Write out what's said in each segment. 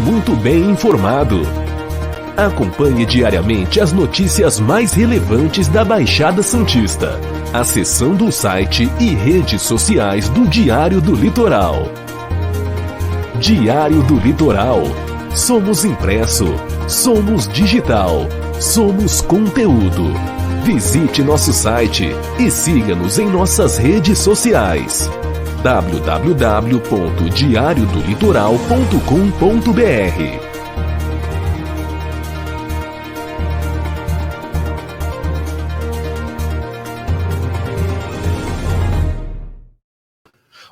muito bem informado. Acompanhe diariamente as notícias mais relevantes da Baixada Santista, acessando o site e redes sociais do Diário do Litoral. Diário do Litoral. Somos impresso, somos digital, somos conteúdo. Visite nosso site e siga-nos em nossas redes sociais. www.diariodolitoral.com.br.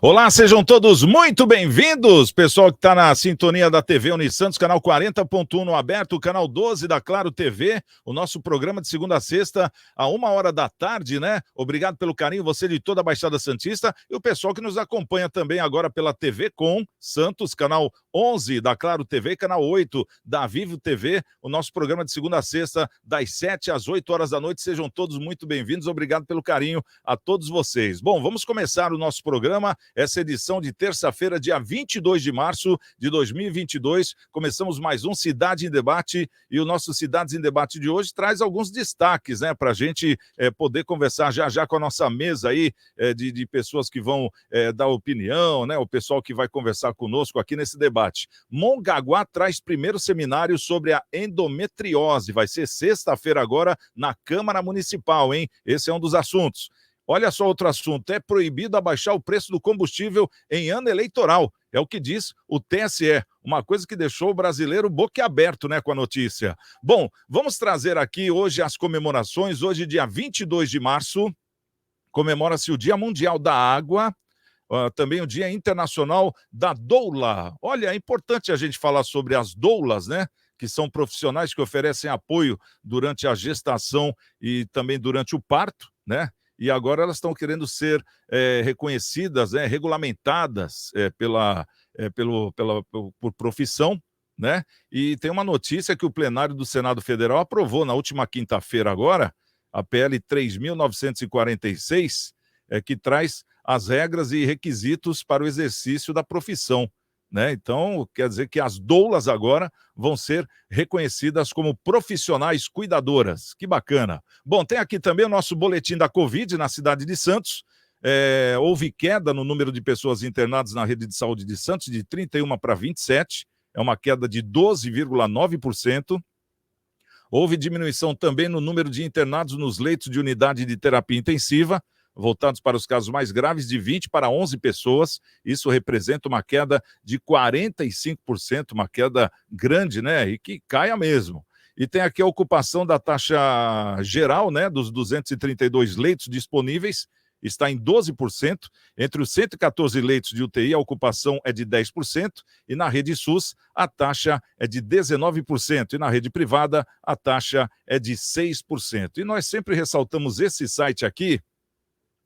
Olá, sejam todos muito bem-vindos, pessoal que está na sintonia da TV Unisantos, canal 40.1 no aberto, canal 12 da Claro TV, o nosso programa de segunda a sexta, a 1h da tarde, né? Obrigado pelo carinho, você de toda a Baixada Santista, e o pessoal que nos acompanha também agora pela TV Com Santos, canal 11 da Claro TV, canal 8 da Vivo TV, o nosso programa de segunda a sexta, das 7 às 8 horas da noite, sejam todos muito bem-vindos, obrigado pelo carinho a todos vocês. Bom, vamos começar o nosso programa, essa edição de terça-feira, dia 22 de março de 2022. Começamos mais um Cidade em Debate e o nosso Cidades em Debate de hoje traz alguns destaques, né, para a gente poder conversar já com a nossa mesa aí de pessoas que vão dar opinião, né, o pessoal que vai conversar conosco aqui nesse debate. Mongaguá traz primeiro seminário sobre a endometriose. Vai ser sexta-feira agora na Câmara Municipal, hein? Esse é um dos assuntos. Olha só outro assunto, é proibido abaixar o preço do combustível em ano eleitoral, é o que diz o TSE, uma coisa que deixou o brasileiro boquiaberto, né, com a notícia. Bom, vamos trazer aqui hoje as comemorações, hoje dia 22 de março, comemora-se o Dia Mundial da Água, também o Dia Internacional da Doula. Olha, é importante a gente falar sobre as doulas, né, que são profissionais que oferecem apoio durante a gestação e também durante o parto, né, e agora elas estão querendo ser reconhecidas, regulamentadas por profissão, né? E tem uma notícia que o plenário do Senado Federal aprovou na última quinta-feira agora, a PL 3.946, que traz as regras e requisitos para o exercício da profissão, né? Então, quer dizer que as doulas agora vão ser reconhecidas como profissionais cuidadoras. Que bacana. Bom, tem aqui também o nosso boletim da Covid na cidade de Santos. Houve queda no número de pessoas internadas na rede de saúde de Santos, de 31 para 27. É uma queda de 12,9%. Houve diminuição também no número de internados nos leitos de unidade de terapia intensiva, voltados para os casos mais graves, de 20 para 11 pessoas. Isso representa uma queda de 45%, uma queda grande, né? E que caia mesmo. E tem aqui a ocupação da taxa geral, né? Dos 232 leitos disponíveis, está em 12%. Entre os 114 leitos de UTI, a ocupação é de 10%. E na rede SUS, a taxa é de 19%. E na rede privada, a taxa é de 6%. E nós sempre ressaltamos esse site aqui,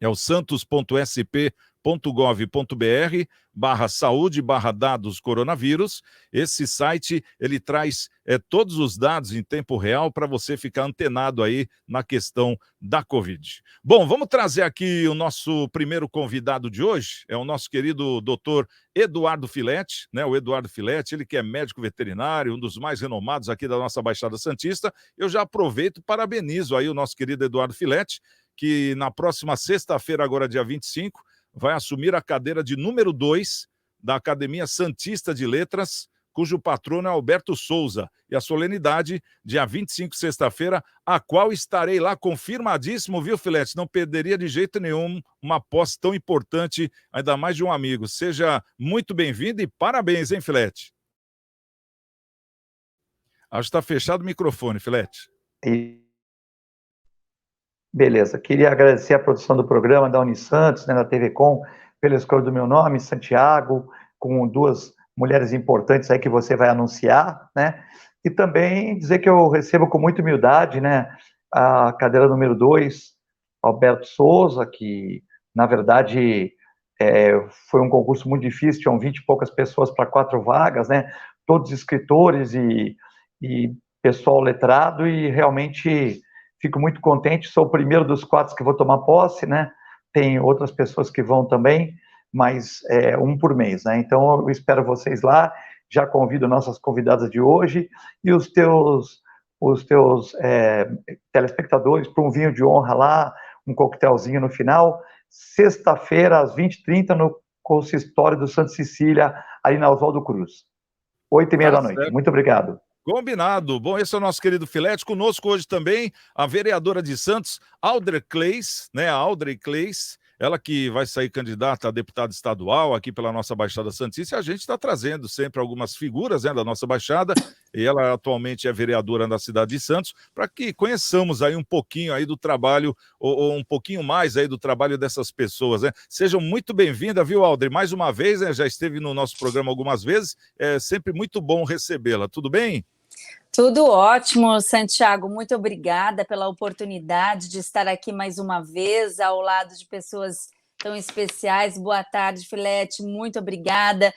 é o santos.sp.gov.br/saúde/dados coronavírus. Esse site, ele traz todos os dados em tempo real para você ficar antenado aí na questão da Covid. Bom, vamos trazer aqui o nosso primeiro convidado de hoje, é o nosso querido doutor Eduardo Filete, né? O Eduardo Filete, ele que é médico veterinário, um dos mais renomados aqui da nossa Baixada Santista. Eu já aproveito e parabenizo aí o nosso querido Eduardo Filete, que na próxima sexta-feira, agora dia 25, vai assumir a cadeira de número 2 da Academia Santista de Letras, cujo patrono é Alberto Souza. E a solenidade, dia 25, sexta-feira, a qual estarei lá confirmadíssimo, viu, Filete? Não perderia de jeito nenhum uma posse tão importante, ainda mais de um amigo. Seja muito bem-vindo e parabéns, hein, Filete? Acho que está fechado o microfone, Filete. Beleza, queria agradecer a produção do programa da Unisantos, né, da TV Com, pela escolha do meu nome, Santiago, com duas mulheres importantes aí que você vai anunciar, né, e também dizer que eu recebo com muita humildade, né, a cadeira número 2, Alberto Souza, que, na verdade, foi um concurso muito difícil, tinham 20 e poucas pessoas para 4 vagas, né, todos escritores e pessoal letrado, e realmente fico muito contente, sou o primeiro dos 4 que vou tomar posse, né? Tem outras pessoas que vão também, mas um por mês, né? Então eu espero vocês lá já convido nossas convidadas de hoje e os teus telespectadores para um vinho de honra lá, um coquetelzinho no final, sexta-feira, às 20h30, no consistório do Santa Cecília, ali na Oswaldo Cruz. 8h30 da noite. Muito obrigado. Combinado. Bom, esse é o nosso querido Filete. Conosco hoje também a vereadora de Santos, Audrey Claes, né? A Audrey Claes, ela que vai sair candidata a deputada estadual aqui pela nossa Baixada Santista. A gente está trazendo sempre algumas figuras, né, da nossa Baixada, e ela atualmente é vereadora da cidade de Santos, para que conheçamos aí um pouquinho aí do trabalho, ou um pouquinho mais aí do trabalho dessas pessoas, né? Sejam muito bem-vindas, viu, Audrey? Mais uma vez, né, já esteve no nosso programa algumas vezes, é sempre muito bom recebê-la. Tudo bem? Tudo ótimo, Santiago. Muito obrigada pela oportunidade de estar aqui mais uma vez ao lado de pessoas tão especiais. Boa tarde, Filete. Muito obrigada.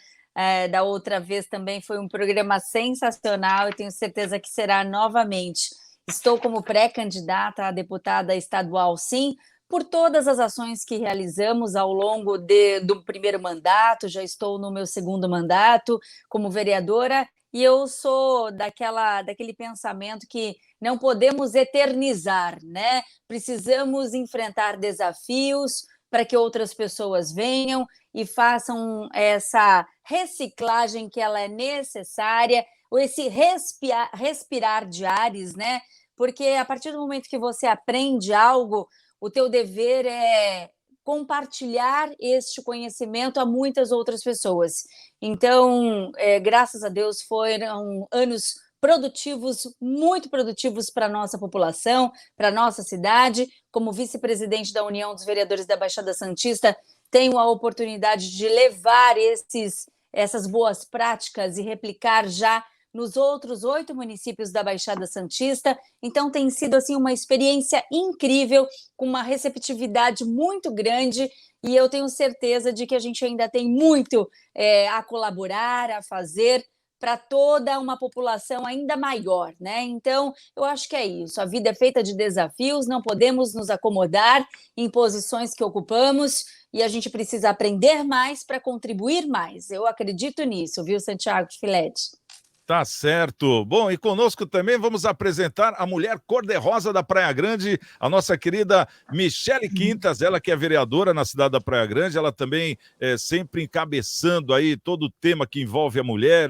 Da outra vez também foi um programa sensacional e tenho certeza que será novamente. Estou como pré-candidata a deputada estadual, sim, por todas as ações que realizamos ao longo do primeiro mandato. Já estou no meu segundo mandato como vereadora. E eu sou daquele pensamento que não podemos eternizar, né? Precisamos enfrentar desafios para que outras pessoas venham e façam essa reciclagem que ela é necessária, ou esse respirar de ares, né? Porque a partir do momento que você aprende algo, o teu dever é compartilhar este conhecimento a muitas outras pessoas. Então, graças a Deus, foram anos produtivos, muito produtivos para a nossa população, para a nossa cidade. Como vice-presidente da União dos Vereadores da Baixada Santista, tenho a oportunidade de levar essas boas práticas e replicar já nos outros 8 municípios da Baixada Santista. Então, tem sido assim uma experiência incrível, com uma receptividade muito grande, e eu tenho certeza de que a gente ainda tem muito a colaborar, a fazer para toda uma população ainda maior, né? Então, eu acho que é isso. A vida é feita de desafios, não podemos nos acomodar em posições que ocupamos, e a gente precisa aprender mais para contribuir mais. Eu acredito nisso, viu, Santiago de Filete? Tá certo. Bom, e conosco também vamos apresentar a mulher cor-de-rosa da Praia Grande, a nossa querida Michele Quintas, ela que é vereadora na cidade da Praia Grande, ela também sempre encabeçando aí todo o tema que envolve a mulher,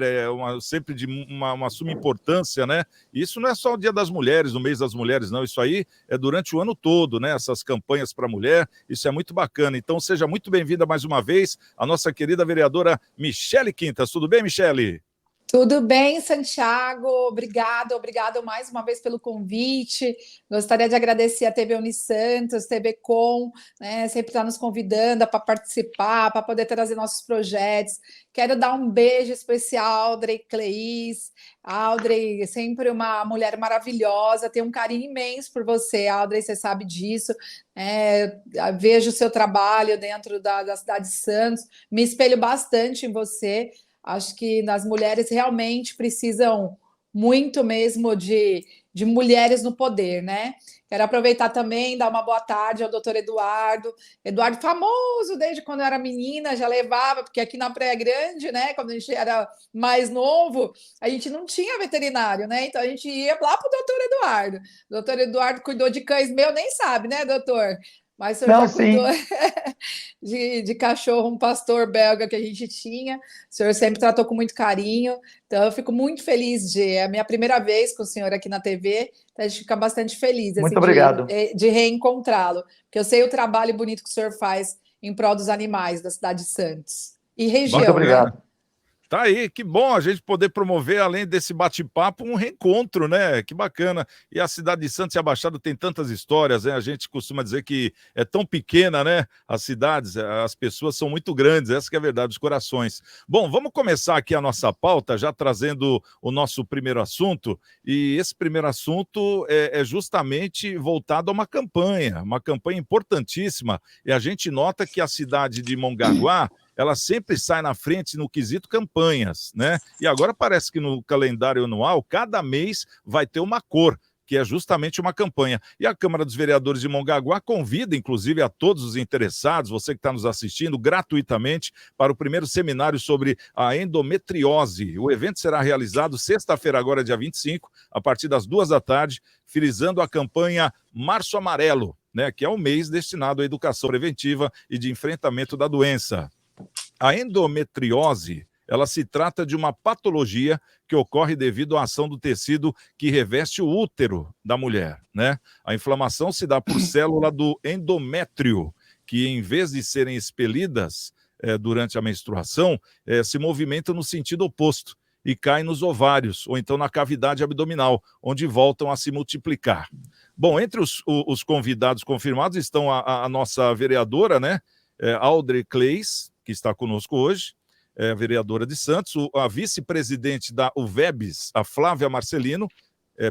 sempre de uma suma importância, né? Isso não é só o Dia das Mulheres, o mês das mulheres, não, isso aí é durante o ano todo, né? Essas campanhas para a mulher, isso é muito bacana. Então seja muito bem-vinda mais uma vez, a nossa querida vereadora Quintas. Tudo bem, Michele? Tudo bem, Santiago? Obrigado mais uma vez pelo convite. Gostaria de agradecer a TV Unisantos, TV Com, né, sempre está nos convidando para participar, para poder trazer nossos projetos. Quero dar um beijo especial à Audrey Claes. Audrey, sempre uma mulher maravilhosa, tenho um carinho imenso por você, Audrey, você sabe disso. Vejo o seu trabalho dentro da cidade de Santos, me espelho bastante em você. Acho que as mulheres realmente precisam muito mesmo de mulheres no poder, né? Quero aproveitar também, dar uma boa tarde ao doutor Eduardo. Eduardo, famoso desde quando eu era menina, já levava, porque aqui na Praia Grande, né, quando a gente era mais novo, a gente não tinha veterinário, né? Então a gente ia lá para o doutor Eduardo. O doutor Eduardo cuidou de cães meu, nem sabe, né, doutor? Mas o senhor já cuidou de cachorro, um pastor belga que a gente tinha. O senhor sempre tratou com muito carinho. Então, eu fico muito feliz é a minha primeira vez com o senhor aqui na TV. Então, a gente fica bastante feliz muito obrigado. de reencontrá-lo. Porque eu sei o trabalho bonito que o senhor faz em prol dos animais da cidade de Santos e região. Muito obrigado. Né? Tá aí, que bom a gente poder promover, além desse bate-papo, um reencontro, né? Que bacana. E a cidade de Santos e a Baixada tem tantas histórias, né? A gente costuma dizer que é tão pequena, né? As cidades, as pessoas são muito grandes, essa que é a verdade, os corações. Bom, vamos começar aqui a nossa pauta, já trazendo o nosso primeiro assunto. E esse primeiro assunto é justamente voltado a uma campanha importantíssima. E a gente nota que a cidade de Mongaguá, ela sempre sai na frente no quesito campanhas, né? E agora parece que no calendário anual, cada mês vai ter uma cor. que é justamente uma campanha. E a Câmara dos Vereadores de Mongaguá convida, inclusive, a todos os interessados, você que está nos assistindo, gratuitamente, para o primeiro seminário sobre a endometriose. O evento será realizado sexta-feira, agora dia 25, a partir das 14h, frisando a campanha Março Amarelo, né, que é um mês destinado à educação preventiva e de enfrentamento da doença. A endometriose, ela se trata de uma patologia que ocorre devido à ação do tecido que reveste o útero da mulher, né? A inflamação se dá por célula do endométrio, que em vez de serem expelidas durante a menstruação, se movimentam no sentido oposto e caem nos ovários, ou então na cavidade abdominal, onde voltam a se multiplicar. Bom, entre os convidados confirmados estão a nossa vereadora, né? Audrey Claes, que está conosco hoje, vereadora de Santos, a vice-presidente da UVEBS, a Flávia Marcelino,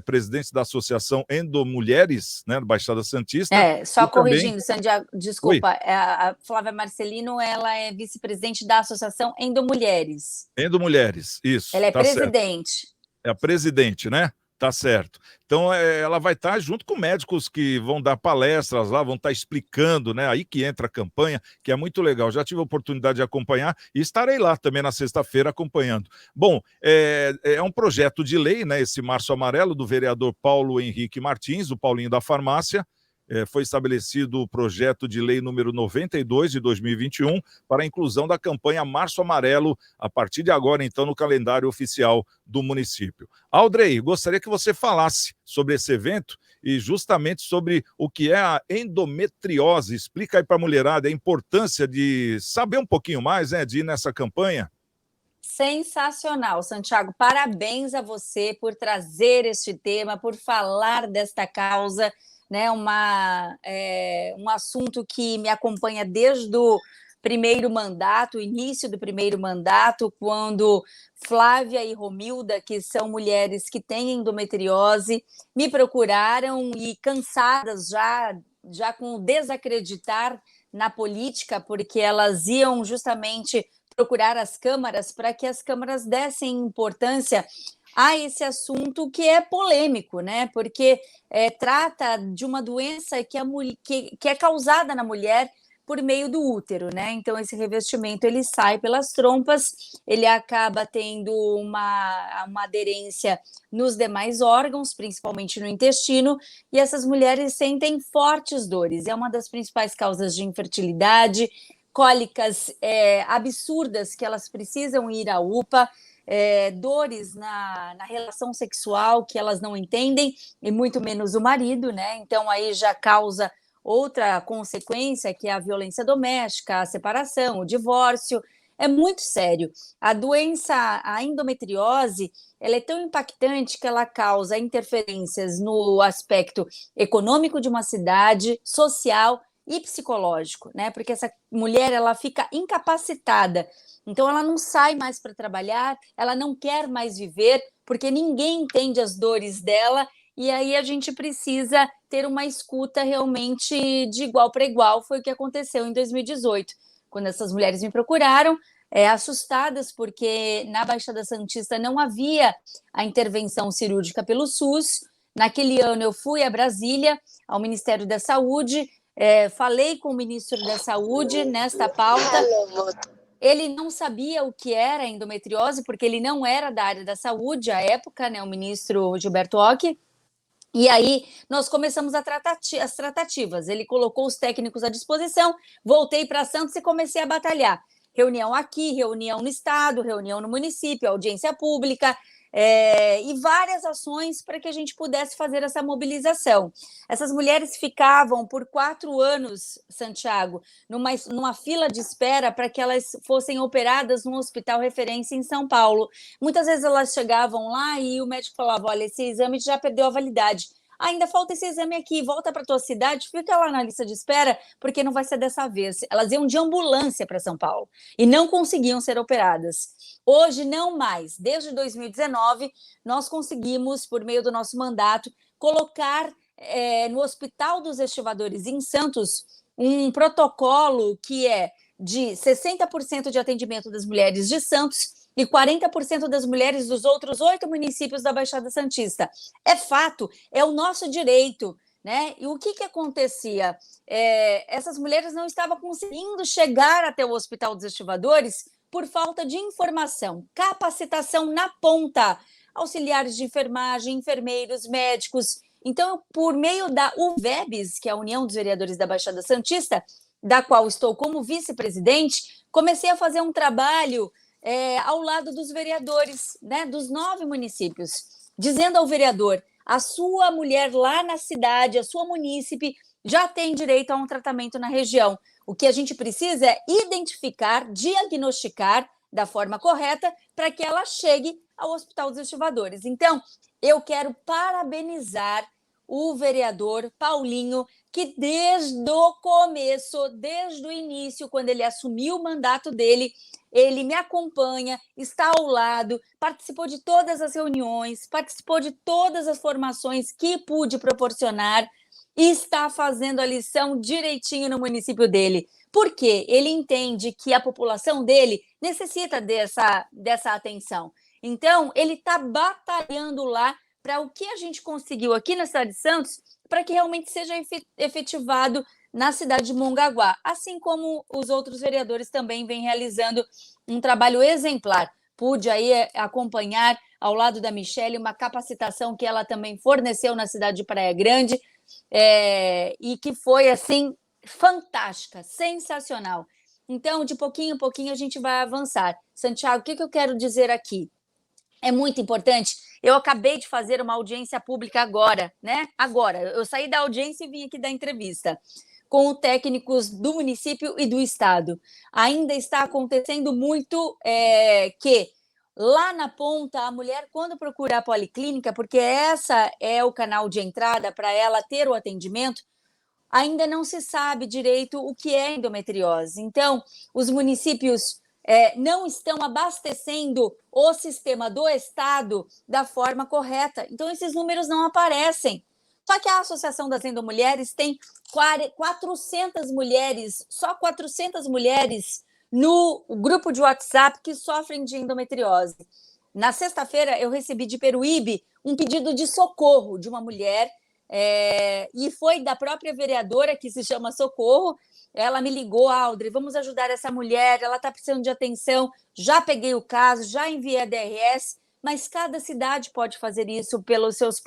presidente da Associação Endomulheres, né, Baixada Santista. Só corrigindo, também... Santiago, desculpa, a Flávia Marcelino, ela é vice-presidente da Associação Endomulheres. Endomulheres, isso. Ela é tá presidente. Certo. É a presidente, né? Tá certo. Então, ela vai estar junto com médicos que vão dar palestras lá, vão estar explicando, né? Aí que entra a campanha, que é muito legal. Já tive a oportunidade de acompanhar e estarei lá também na sexta-feira acompanhando. Bom, é um projeto de lei, né? Esse Março Amarelo, do vereador Paulo Henrique Martins, o Paulinho da Farmácia. Foi estabelecido o projeto de lei número 92 de 2021 para a inclusão da campanha Março Amarelo a partir de agora, então, no calendário oficial do município. Audrey, gostaria que você falasse sobre esse evento e justamente sobre o que é a endometriose. Explica aí para a mulherada a importância de saber um pouquinho mais, né, de ir nessa campanha. Sensacional, Santiago. Parabéns a você por trazer este tema, por falar desta causa, né, um assunto que me acompanha desde o primeiro mandato, o início do primeiro mandato, quando Flávia e Romilda, que são mulheres que têm endometriose, me procuraram e cansadas já com o desacreditar na política, porque elas iam justamente procurar as câmaras para que as câmaras dessem importância a esse assunto que é polêmico, né? Porque trata de uma doença que é causada na mulher por meio do útero, né? Então, esse revestimento, ele sai pelas trompas, ele acaba tendo uma aderência nos demais órgãos, principalmente no intestino, e essas mulheres sentem fortes dores. É uma das principais causas de infertilidade, cólicas absurdas que elas precisam ir à UPA, dores na relação sexual que elas não entendem, e muito menos o marido, né? Então, aí já causa outra consequência, que é a violência doméstica, a separação, o divórcio. É muito sério. A doença, a endometriose, ela é tão impactante que ela causa interferências no aspecto econômico de uma cidade, social e psicológico, né? Porque essa mulher, ela fica incapacitada. Então, ela não sai mais para trabalhar, ela não quer mais viver, porque ninguém entende as dores dela, e aí a gente precisa ter uma escuta realmente de igual para igual. Foi o que aconteceu em 2018, quando essas mulheres me procuraram, assustadas, porque na Baixada Santista não havia a intervenção cirúrgica pelo SUS. Naquele ano eu fui a Brasília, ao Ministério da Saúde, falei com o ministro da Saúde nesta pauta. Ele não sabia o que era endometriose, porque ele não era da área da saúde à época, né, o ministro Gilberto Occhi. E aí nós começamos as tratativas. Ele colocou os técnicos à disposição, voltei para Santos e comecei a batalhar. Reunião aqui, reunião no estado, reunião no município, audiência pública, e várias ações para que a gente pudesse fazer essa mobilização. Essas mulheres ficavam por 4 anos, Santiago, numa fila de espera para que elas fossem operadas num hospital referência em São Paulo. Muitas vezes elas chegavam lá e o médico falava: olha, esse exame já perdeu a validade. Ainda falta esse exame aqui, volta para a tua cidade, fica lá na lista de espera, porque não vai ser dessa vez. Elas iam de ambulância para São Paulo e não conseguiam ser operadas. Hoje, não mais. Desde 2019, nós conseguimos, por meio do nosso mandato, colocar no Hospital dos Estivadores, em Santos, um protocolo que é de 60% de atendimento das mulheres de Santos e 40% das mulheres dos outros 8 municípios da Baixada Santista. É fato, é o nosso direito, né? E o que acontecia? Essas mulheres não estavam conseguindo chegar até o Hospital dos Estivadores por falta de informação, capacitação na ponta, auxiliares de enfermagem, enfermeiros, médicos. Então, por meio da UVEBS, que é a União dos Vereadores da Baixada Santista, da qual estou como vice-presidente, comecei a fazer um trabalho ao lado dos vereadores, né, dos 9 municípios, dizendo ao vereador: a sua mulher lá na cidade, a sua munícipe, já tem direito a um tratamento na região. O que a gente precisa é identificar, diagnosticar da forma correta para que ela chegue ao Hospital dos Estivadores. Então, eu quero parabenizar o vereador Paulinho, que desde o começo, desde o início, quando ele assumiu o mandato dele, ele me acompanha, está ao lado, participou de todas as reuniões, participou de todas as formações que pude proporcionar e está fazendo a lição direitinho no município dele. Por quê? Ele entende que a população dele necessita dessa atenção. Então, ele está batalhando lá para o que a gente conseguiu aqui na cidade de Santos, para que realmente seja efetivado na cidade de Mongaguá, assim como os outros vereadores também vêm realizando um trabalho exemplar. Pude aí acompanhar, ao lado da Michele, uma capacitação que ela também forneceu na cidade de Praia Grande, e que foi, assim, fantástica, sensacional. Então, de pouquinho em pouquinho, a gente vai avançar. Santiago, o que eu quero dizer aqui? É muito importante. Eu acabei de fazer uma audiência pública agora, né? Agora, eu saí da audiência e vim aqui dar entrevista com os técnicos do município e do estado. Ainda está acontecendo muito que lá na ponta, a mulher, quando procura a policlínica, porque essa é o canal de entrada para ela ter o atendimento, ainda não se sabe direito o que é endometriose. Então, os municípios não estão abastecendo o sistema do Estado da forma correta. Então, esses números não aparecem. Só que a Associação das Endomulheres tem 400 mulheres, só 400 mulheres no grupo de WhatsApp que sofrem de endometriose. Na sexta-feira, eu recebi de Peruíbe um pedido de socorro de uma mulher, e foi da própria vereadora, que se chama Socorro. Ela me ligou: Audrey, vamos ajudar essa mulher, ela está precisando de atenção. Já peguei o caso, já enviei a DRS, mas cada cidade pode fazer isso pelas suas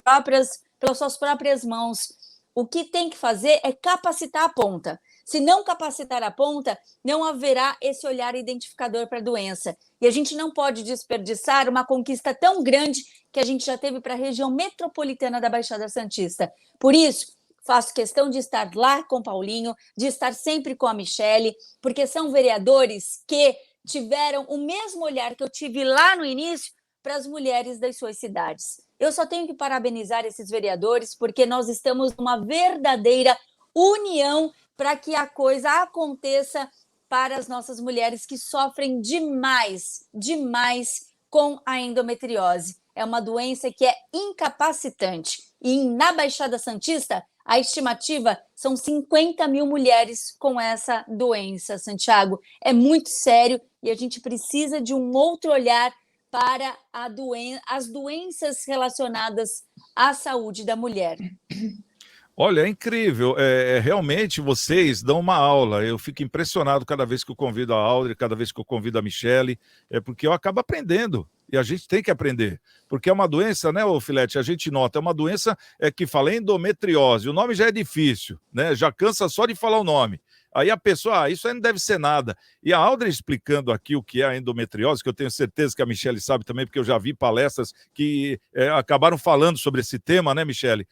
próprias mãos. O que tem que fazer é capacitar a ponta. Se não capacitar a ponta, não haverá esse olhar identificador para a doença. E a gente não pode desperdiçar uma conquista tão grande que a gente já teve para a região metropolitana da Baixada Santista. Por isso, faço questão de estar lá com o Paulinho, de estar sempre com a Michele, porque são vereadores que tiveram o mesmo olhar que eu tive lá no início para as mulheres das suas cidades. Eu só tenho que parabenizar esses vereadores, porque nós estamos numa verdadeira união para que a coisa aconteça para as nossas mulheres que sofrem demais com a endometriose. É uma doença que é incapacitante. E na Baixada Santista, a estimativa são 50 mil mulheres com essa doença, Santiago. É muito sério e a gente precisa de um outro olhar para as doenças relacionadas à saúde da mulher. Olha, é incrível, realmente vocês dão uma aula, eu fico impressionado cada vez que eu convido a Audrey, cada vez que eu convido a Michele, porque eu acabo aprendendo, e a gente tem que aprender, porque é uma doença, né, ô Filete, a gente nota, é uma doença que fala endometriose, o nome já é difícil, né, já cansa só de falar o nome. Aí a pessoa, isso aí não deve ser nada. E a Audrey explicando aqui o que é a endometriose, que eu tenho certeza que a Michele sabe também, porque eu já vi palestras que acabaram falando sobre esse tema, né, Michele?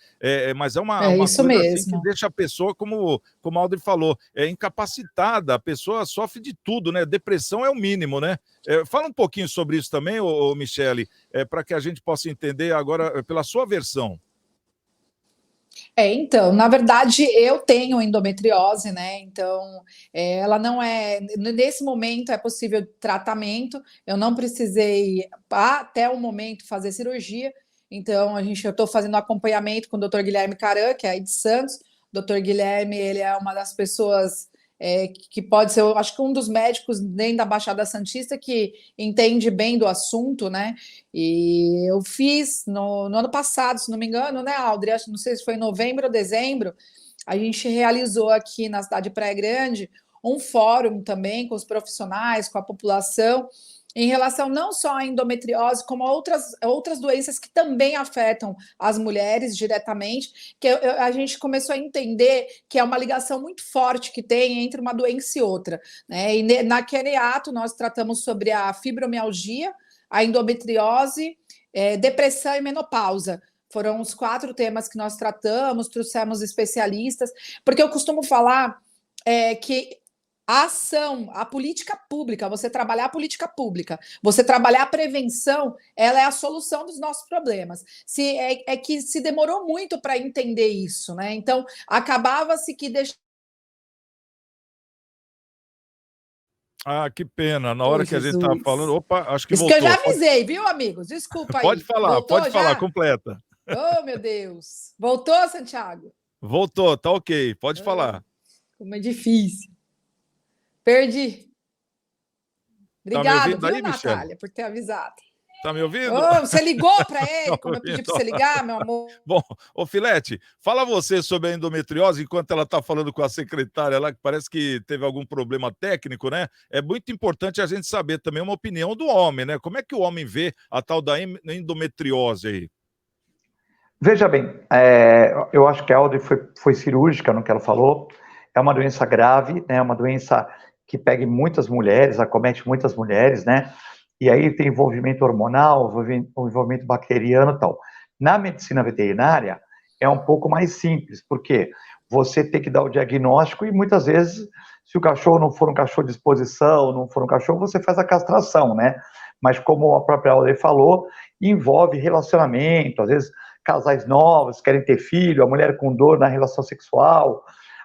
Mas é uma isso coisa mesmo. assim que deixa a pessoa, como a Audrey falou, incapacitada, a pessoa sofre de tudo, né? Depressão é o mínimo, né? Fala um pouquinho sobre isso também, Michele, para que a gente possa entender agora pela sua versão. Então, na verdade, eu tenho endometriose, né? Então, ela não é. Nesse momento é possível tratamento. Eu não precisei, até o momento, fazer cirurgia. Então, eu estou fazendo acompanhamento com o Dr. Guilherme Caran, que é aí de Santos. O Dr. Guilherme, ele é uma das pessoas que pode ser, eu acho que um dos médicos dentro da Baixada Santista que entende bem do assunto, né? E eu fiz no ano passado, se não me engano, né, Aldri? Não sei se foi em novembro ou dezembro, a gente realizou aqui na cidade de Praia Grande um fórum também com os profissionais, com a população, em relação não só à endometriose, como a outras doenças que também afetam as mulheres diretamente, que a gente começou a entender que é uma ligação muito forte que tem entre uma doença e outra, né? E naquele ato nós tratamos sobre a fibromialgia, a endometriose, depressão e menopausa. Foram os 4 temas que nós tratamos, trouxemos especialistas, porque eu costumo falar que a ação, a política pública, você trabalhar a política pública, você trabalhar a prevenção, ela é a solução dos nossos problemas. Que se demorou muito para entender isso, né? Então, acabava-se que Ah, que pena. Na hora que a gente estava falando... Opa, acho que isso voltou. Que eu já avisei, viu, amigos? Desculpa aí. Pode falar, Voltou pode falar, já? completa. Oh, meu Deus. Voltou, Santiago? Voltou, tá ok. Pode falar. Como é difícil. Perdi. Obrigada, tá viu, Natália, por ter avisado. Tá me ouvindo? Oh, você ligou para ele, como eu pedi para você ligar, meu amor? Bom, ô Filete, fala você sobre a endometriose, enquanto ela está falando com a secretária lá, que parece que teve algum problema técnico, né? É muito importante a gente saber também uma opinião do homem, né? Como é que o homem vê a tal da endometriose aí? Veja bem, eu acho que a Audrey foi cirúrgica no que ela falou. É uma doença grave, né? Uma doença que pega muitas mulheres, acomete muitas mulheres, né? E aí tem envolvimento hormonal, envolvimento bacteriano e tal. Na medicina veterinária, é um pouco mais simples, porque você tem que dar o diagnóstico e muitas vezes, se o cachorro não for um cachorro de exposição, não for um cachorro, você faz a castração, né? Mas como a própria Audrey falou, envolve relacionamento, às vezes casais novos querem ter filho, a mulher com dor na relação sexual,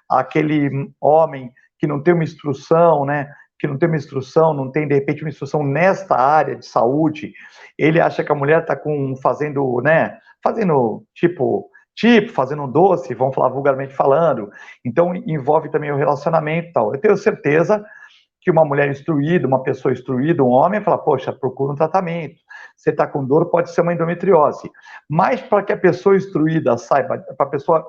aquele homem que não tem uma instrução, né? Que não tem uma instrução, não tem, de repente, uma instrução nesta área de saúde, ele acha que a mulher está fazendo, né? Fazendo fazendo um doce, vamos falar vulgarmente falando. Então, envolve também o relacionamento e tal. Eu tenho certeza que uma mulher instruída, uma pessoa instruída, um homem, fala, poxa, procura um tratamento. Você está com dor, pode ser uma endometriose. Mas para que a pessoa instruída saiba, para a pessoa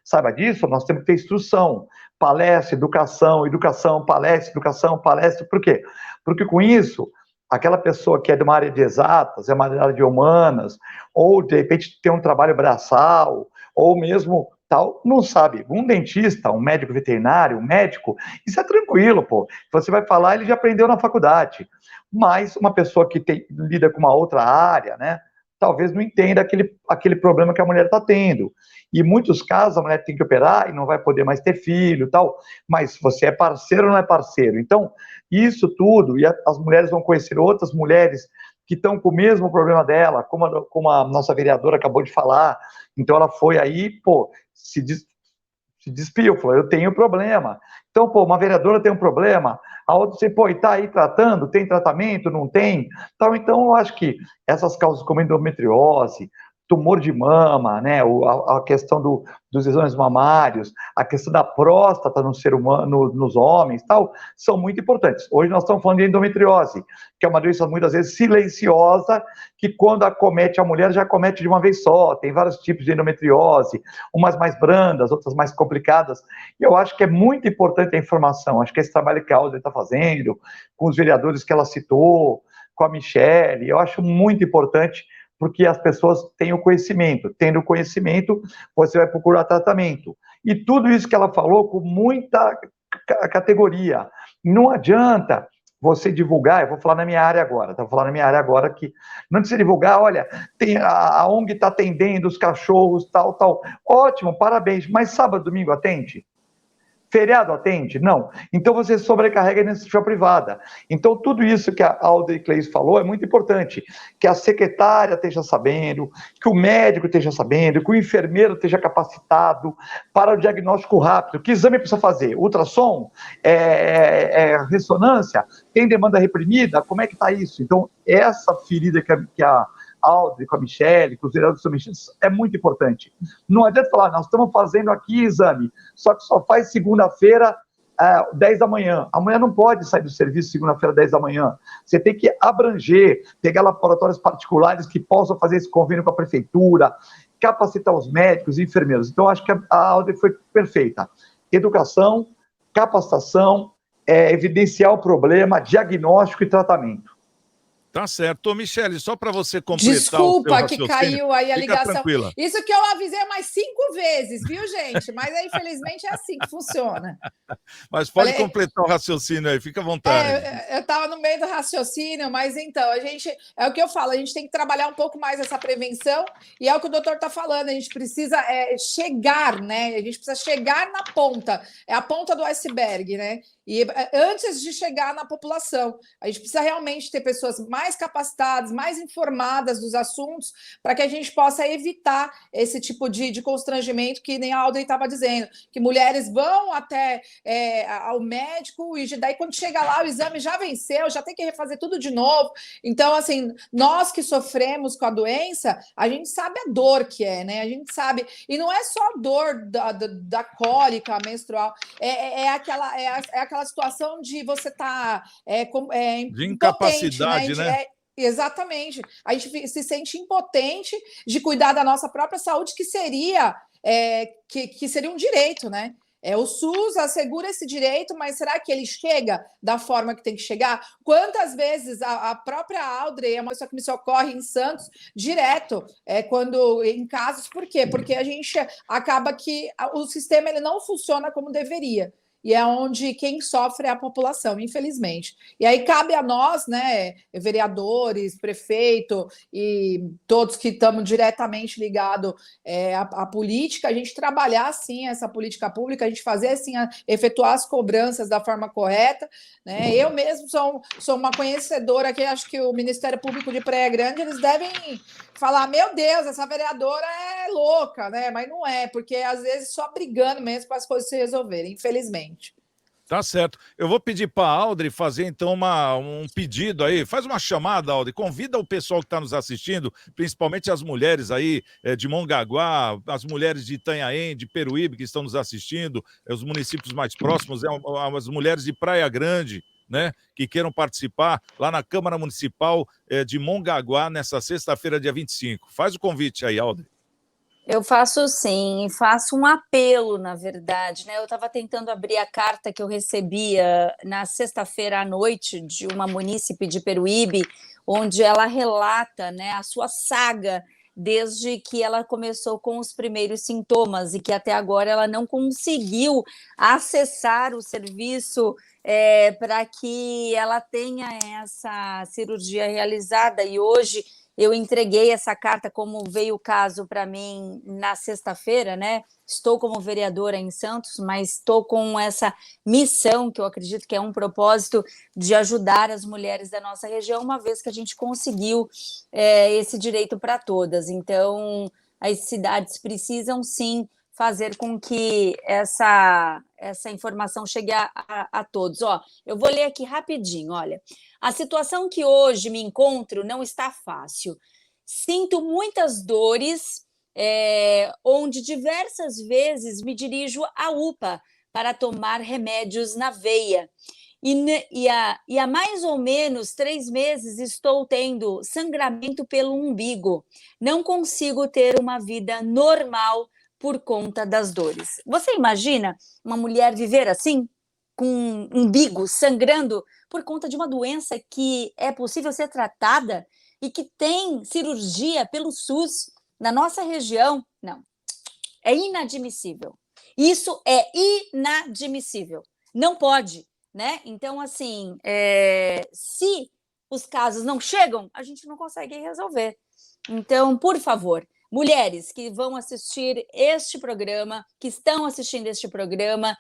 saiba disso, nós temos que ter instrução. Palestra, educação, palestra. Por quê? Porque com isso, aquela pessoa que é de uma área de exatas, é uma área de humanas, ou de repente tem um trabalho braçal, ou mesmo tal, não sabe. Um dentista, um médico veterinário, um médico, isso é tranquilo, pô. Você vai falar, ele já aprendeu na faculdade. Mas uma pessoa que lida com uma outra área, né, talvez não entenda aquele problema que a mulher está tendo. E em muitos casos a mulher tem que operar e não vai poder mais ter filho e tal, mas você é parceiro ou não é parceiro? Então, isso tudo, e as mulheres vão conhecer outras mulheres que estão com o mesmo problema dela, como a nossa vereadora acabou de falar. Então ela foi aí, pô, se despiu, falou, eu tenho problema. Então, pô, uma vereadora tem um problema, a outra você, pô, e tá aí tratando, tem tratamento, não tem? Então, eu acho que essas causas como endometriose, tumor de mama, né, a questão dos exames mamários, a questão da próstata no ser humano, nos homens, tal, são muito importantes. Hoje nós estamos falando de endometriose, que é uma doença muitas vezes silenciosa, que quando acomete a mulher, já acomete de uma vez só. Tem vários tipos de endometriose, umas mais brandas, outras mais complicadas. E eu acho que é muito importante a informação. Acho que esse trabalho que a Audrey está fazendo, com os vereadores que ela citou, com a Michelle, eu acho muito importante, porque as pessoas têm o conhecimento. Tendo o conhecimento, você vai procurar tratamento. E tudo isso que ela falou com muita categoria. Não adianta você divulgar, eu vou falar na minha área agora, que não precisa divulgar, olha, tem a ONG está atendendo os cachorros, tal. Ótimo, parabéns, mas sábado, domingo atende? Feriado atende? Não. Então você sobrecarrega a iniciativa privada. Então tudo isso que a Audrey Claes falou é muito importante, que a secretária esteja sabendo, que o médico esteja sabendo, que o enfermeiro esteja capacitado para o diagnóstico rápido. Que exame precisa fazer? Ultrassom? Ressonância? Tem demanda reprimida? Como é que está isso? Então essa ferida que a Audrey, com a Michelle, com os vereadores é muito importante. Não adianta falar, nós estamos fazendo aqui exame, só que só faz segunda-feira, 10 da manhã. A mulher não pode sair do serviço segunda-feira, 10 da manhã. Você tem que abranger, pegar laboratórios particulares que possam fazer esse convênio com a prefeitura, capacitar os médicos e enfermeiros. Então, acho que a Audrey foi perfeita. Educação, capacitação, evidenciar o problema, diagnóstico e tratamento. Tá certo. Ô, Michele, só para você completar Desculpa que caiu aí a ligação. Tranquila. Isso que eu avisei mais 5 vezes, viu, gente? Mas aí, infelizmente, é assim que funciona. Mas pode completar o raciocínio aí, fica à vontade. Eu estava no meio do raciocínio, mas então, é o que eu falo, a gente tem que trabalhar um pouco mais essa prevenção, e é o que o doutor está falando, a gente precisa chegar, né? A gente precisa chegar na ponta, é a ponta do iceberg, né? E antes de chegar na população, a gente precisa realmente ter pessoas mais capacitadas, mais informadas dos assuntos, para que a gente possa evitar esse tipo de constrangimento que nem a Audrey estava dizendo, que mulheres vão até ao médico e daí quando chega lá o exame já venceu, já tem que refazer tudo de novo. Então, assim, nós que sofremos com a doença, a gente sabe a dor que é, né? A gente sabe, e não é só a dor da cólica menstrual, é aquela situação de você estar de incapacidade, né? Exatamente. A gente se sente impotente de cuidar da nossa própria saúde, que seria um direito, né? O SUS assegura esse direito, mas será que ele chega da forma que tem que chegar? Quantas vezes a própria Audrey é uma pessoa que me socorre em Santos direto, quando em casos, por quê? Porque a gente acaba que o sistema ele não funciona como deveria. E é onde quem sofre é a população, infelizmente. E aí cabe a nós, né, vereadores, prefeito e todos que estamos diretamente ligados à política, a gente trabalhar, assim, essa política pública, a gente fazer, assim, efetuar as cobranças da forma correta, né? Eu mesmo sou uma conhecedora que acho que o Ministério Público de Praia Grande, eles devem falar, meu Deus, essa vereadora é louca, né? Mas não é, porque às vezes só brigando mesmo para as coisas se resolverem, infelizmente. Tá certo. Eu vou pedir para a Audrey fazer, então, um pedido aí. Faz uma chamada, Audrey. Convida o pessoal que está nos assistindo, principalmente as mulheres aí de Mongaguá, as mulheres de Itanhaém, de Peruíbe, que estão nos assistindo, os municípios mais próximos, as mulheres de Praia Grande, né, que queiram participar lá na Câmara Municipal de Mongaguá, nessa sexta-feira, dia 25. Faz o convite aí, Audrey. Eu faço sim, e faço um apelo, na verdade, né? Eu estava tentando abrir a carta que eu recebia na sexta-feira à noite de uma munícipe de Peruíbe, onde ela relata, né, a sua saga desde que ela começou com os primeiros sintomas e que até agora ela não conseguiu acessar o serviço para que ela tenha essa cirurgia realizada. E hoje eu entreguei essa carta, como veio o caso para mim na sexta-feira, né? Estou como vereadora em Santos, mas estou com essa missão, que eu acredito que é um propósito de ajudar as mulheres da nossa região, uma vez que a gente conseguiu esse direito para todas. Então, as cidades precisam, sim, fazer com que essa informação chegue a todos. Ó, eu vou ler aqui rapidinho, olha. A situação que hoje me encontro não está fácil. Sinto muitas dores, onde diversas vezes me dirijo à UPA para tomar remédios na veia. E há mais ou menos 3 meses estou tendo sangramento pelo umbigo. Não consigo ter uma vida normal por conta das dores. Você imagina uma mulher viver assim, com um umbigo sangrando por conta de uma doença que é possível ser tratada e que tem cirurgia pelo SUS na nossa região? Não, é inadmissível. Isso é inadmissível. Não pode, né? Então, assim, se os casos não chegam, a gente não consegue resolver. Então, por favor, mulheres que vão assistir este programa, que estão assistindo este programa,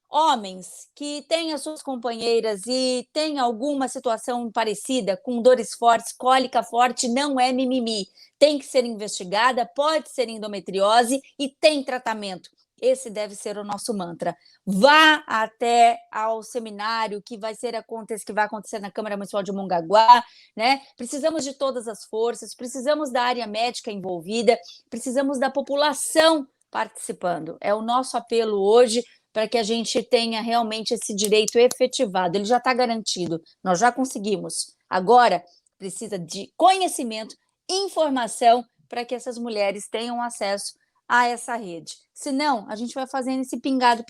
homens que têm as suas companheiras e têm alguma situação parecida, com dores fortes, cólica forte, não é mimimi. Tem que ser investigada, pode ser endometriose e tem tratamento. Esse deve ser o nosso mantra. Vá até ao seminário que vai acontecer na Câmara Municipal de Mongaguá, né? Precisamos de todas as forças, precisamos da área médica envolvida, precisamos da população participando. É o nosso apelo hoje para que a gente tenha realmente esse direito efetivado. Ele já está garantido, nós já conseguimos. Agora, precisa de conhecimento, informação, para que essas mulheres tenham acesso a essa rede. Senão, a gente vai fazendo esse pingado.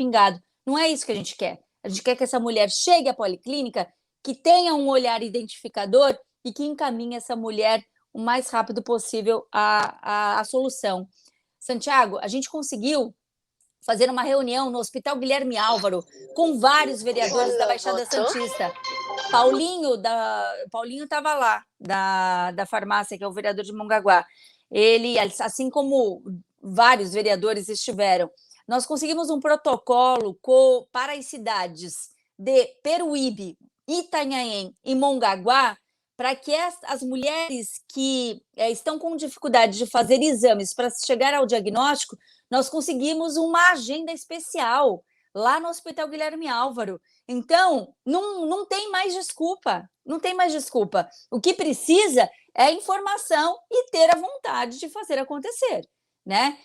Não é isso que a gente quer. A gente quer que essa mulher chegue à policlínica, que tenha um olhar identificador e que encaminhe essa mulher o mais rápido possível à solução. Santiago, a gente conseguiu fazer uma reunião no Hospital Guilherme Álvaro com vários vereadores da Baixada Santista. Paulinho estava lá, da farmácia, que é o vereador de Mongaguá. Ele, assim como vários vereadores estiveram, nós conseguimos um protocolo para as cidades de Peruíbe, Itanhaém e Mongaguá, para que as mulheres que estão com dificuldade de fazer exames para chegar ao diagnóstico, nós conseguimos uma agenda especial lá no Hospital Guilherme Álvaro. Então, não tem mais desculpa, O que precisa é informação e ter a vontade de fazer acontecer, né?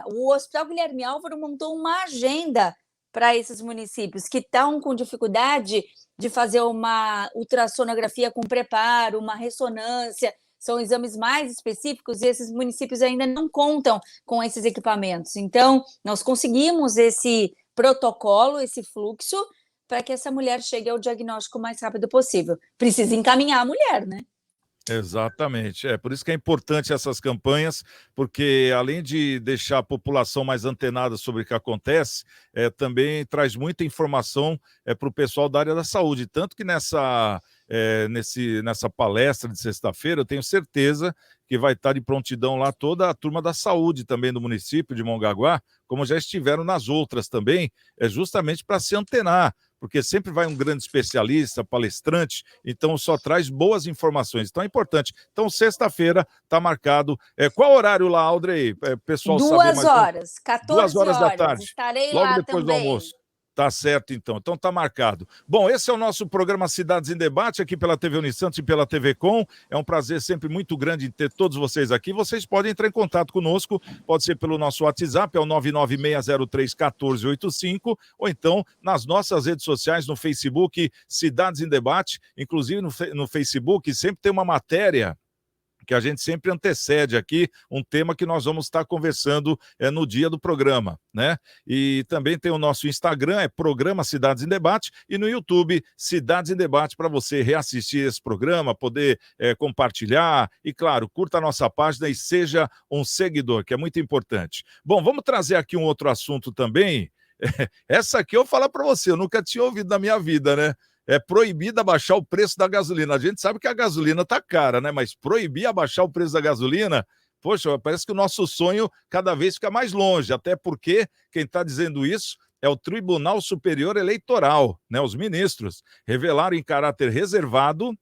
O Hospital Guilherme Álvaro montou uma agenda para esses municípios que estão com dificuldade de fazer uma ultrassonografia com preparo, uma ressonância, são exames mais específicos e esses municípios ainda não contam com esses equipamentos. Então, nós conseguimos esse protocolo, esse fluxo, para que essa mulher chegue ao diagnóstico o mais rápido possível. Precisa encaminhar a mulher, né? Exatamente, por isso que é importante essas campanhas, porque além de deixar a população mais antenada sobre o que acontece, também traz muita informação para o pessoal da área da saúde, tanto que nessa palestra de sexta-feira eu tenho certeza que vai estar de prontidão lá toda a turma da saúde também do município de Mongaguá, como já estiveram nas outras também, justamente para se antenar, porque sempre vai um grande especialista, palestrante, então só traz boas informações. Então é importante. Então, sexta-feira está marcado. Qual horário lá, Audrey? Pessoal 2 horas, 14 2 horas da tarde. Estarei logo lá depois também. do almoço. Tá certo, então. Então tá marcado. Bom, esse é o nosso programa Cidades em Debate, aqui pela TV Unisantos e pela TV Com. É um prazer sempre muito grande ter todos vocês aqui. Vocês podem entrar em contato conosco, pode ser pelo nosso WhatsApp, é o 996031485, ou então nas nossas redes sociais, no Facebook, Cidades em Debate. Inclusive no Facebook sempre tem uma matéria que a gente sempre antecede aqui, um tema que nós vamos estar conversando no dia do programa, né? E também tem o nosso Instagram, Programa Cidades em Debate, e no YouTube, Cidades em Debate, para você reassistir esse programa, poder compartilhar, e claro, curta a nossa página e seja um seguidor, que é muito importante. Bom, vamos trazer aqui um outro assunto também. Essa aqui eu vou falar para você, eu nunca tinha ouvido na minha vida, né? É proibido abaixar o preço da gasolina. A gente sabe que a gasolina tá cara, né? Mas proibir abaixar o preço da gasolina, poxa, parece que o nosso sonho cada vez fica mais longe, até porque quem está dizendo isso é o Tribunal Superior Eleitoral, né? Os ministros revelaram em caráter reservado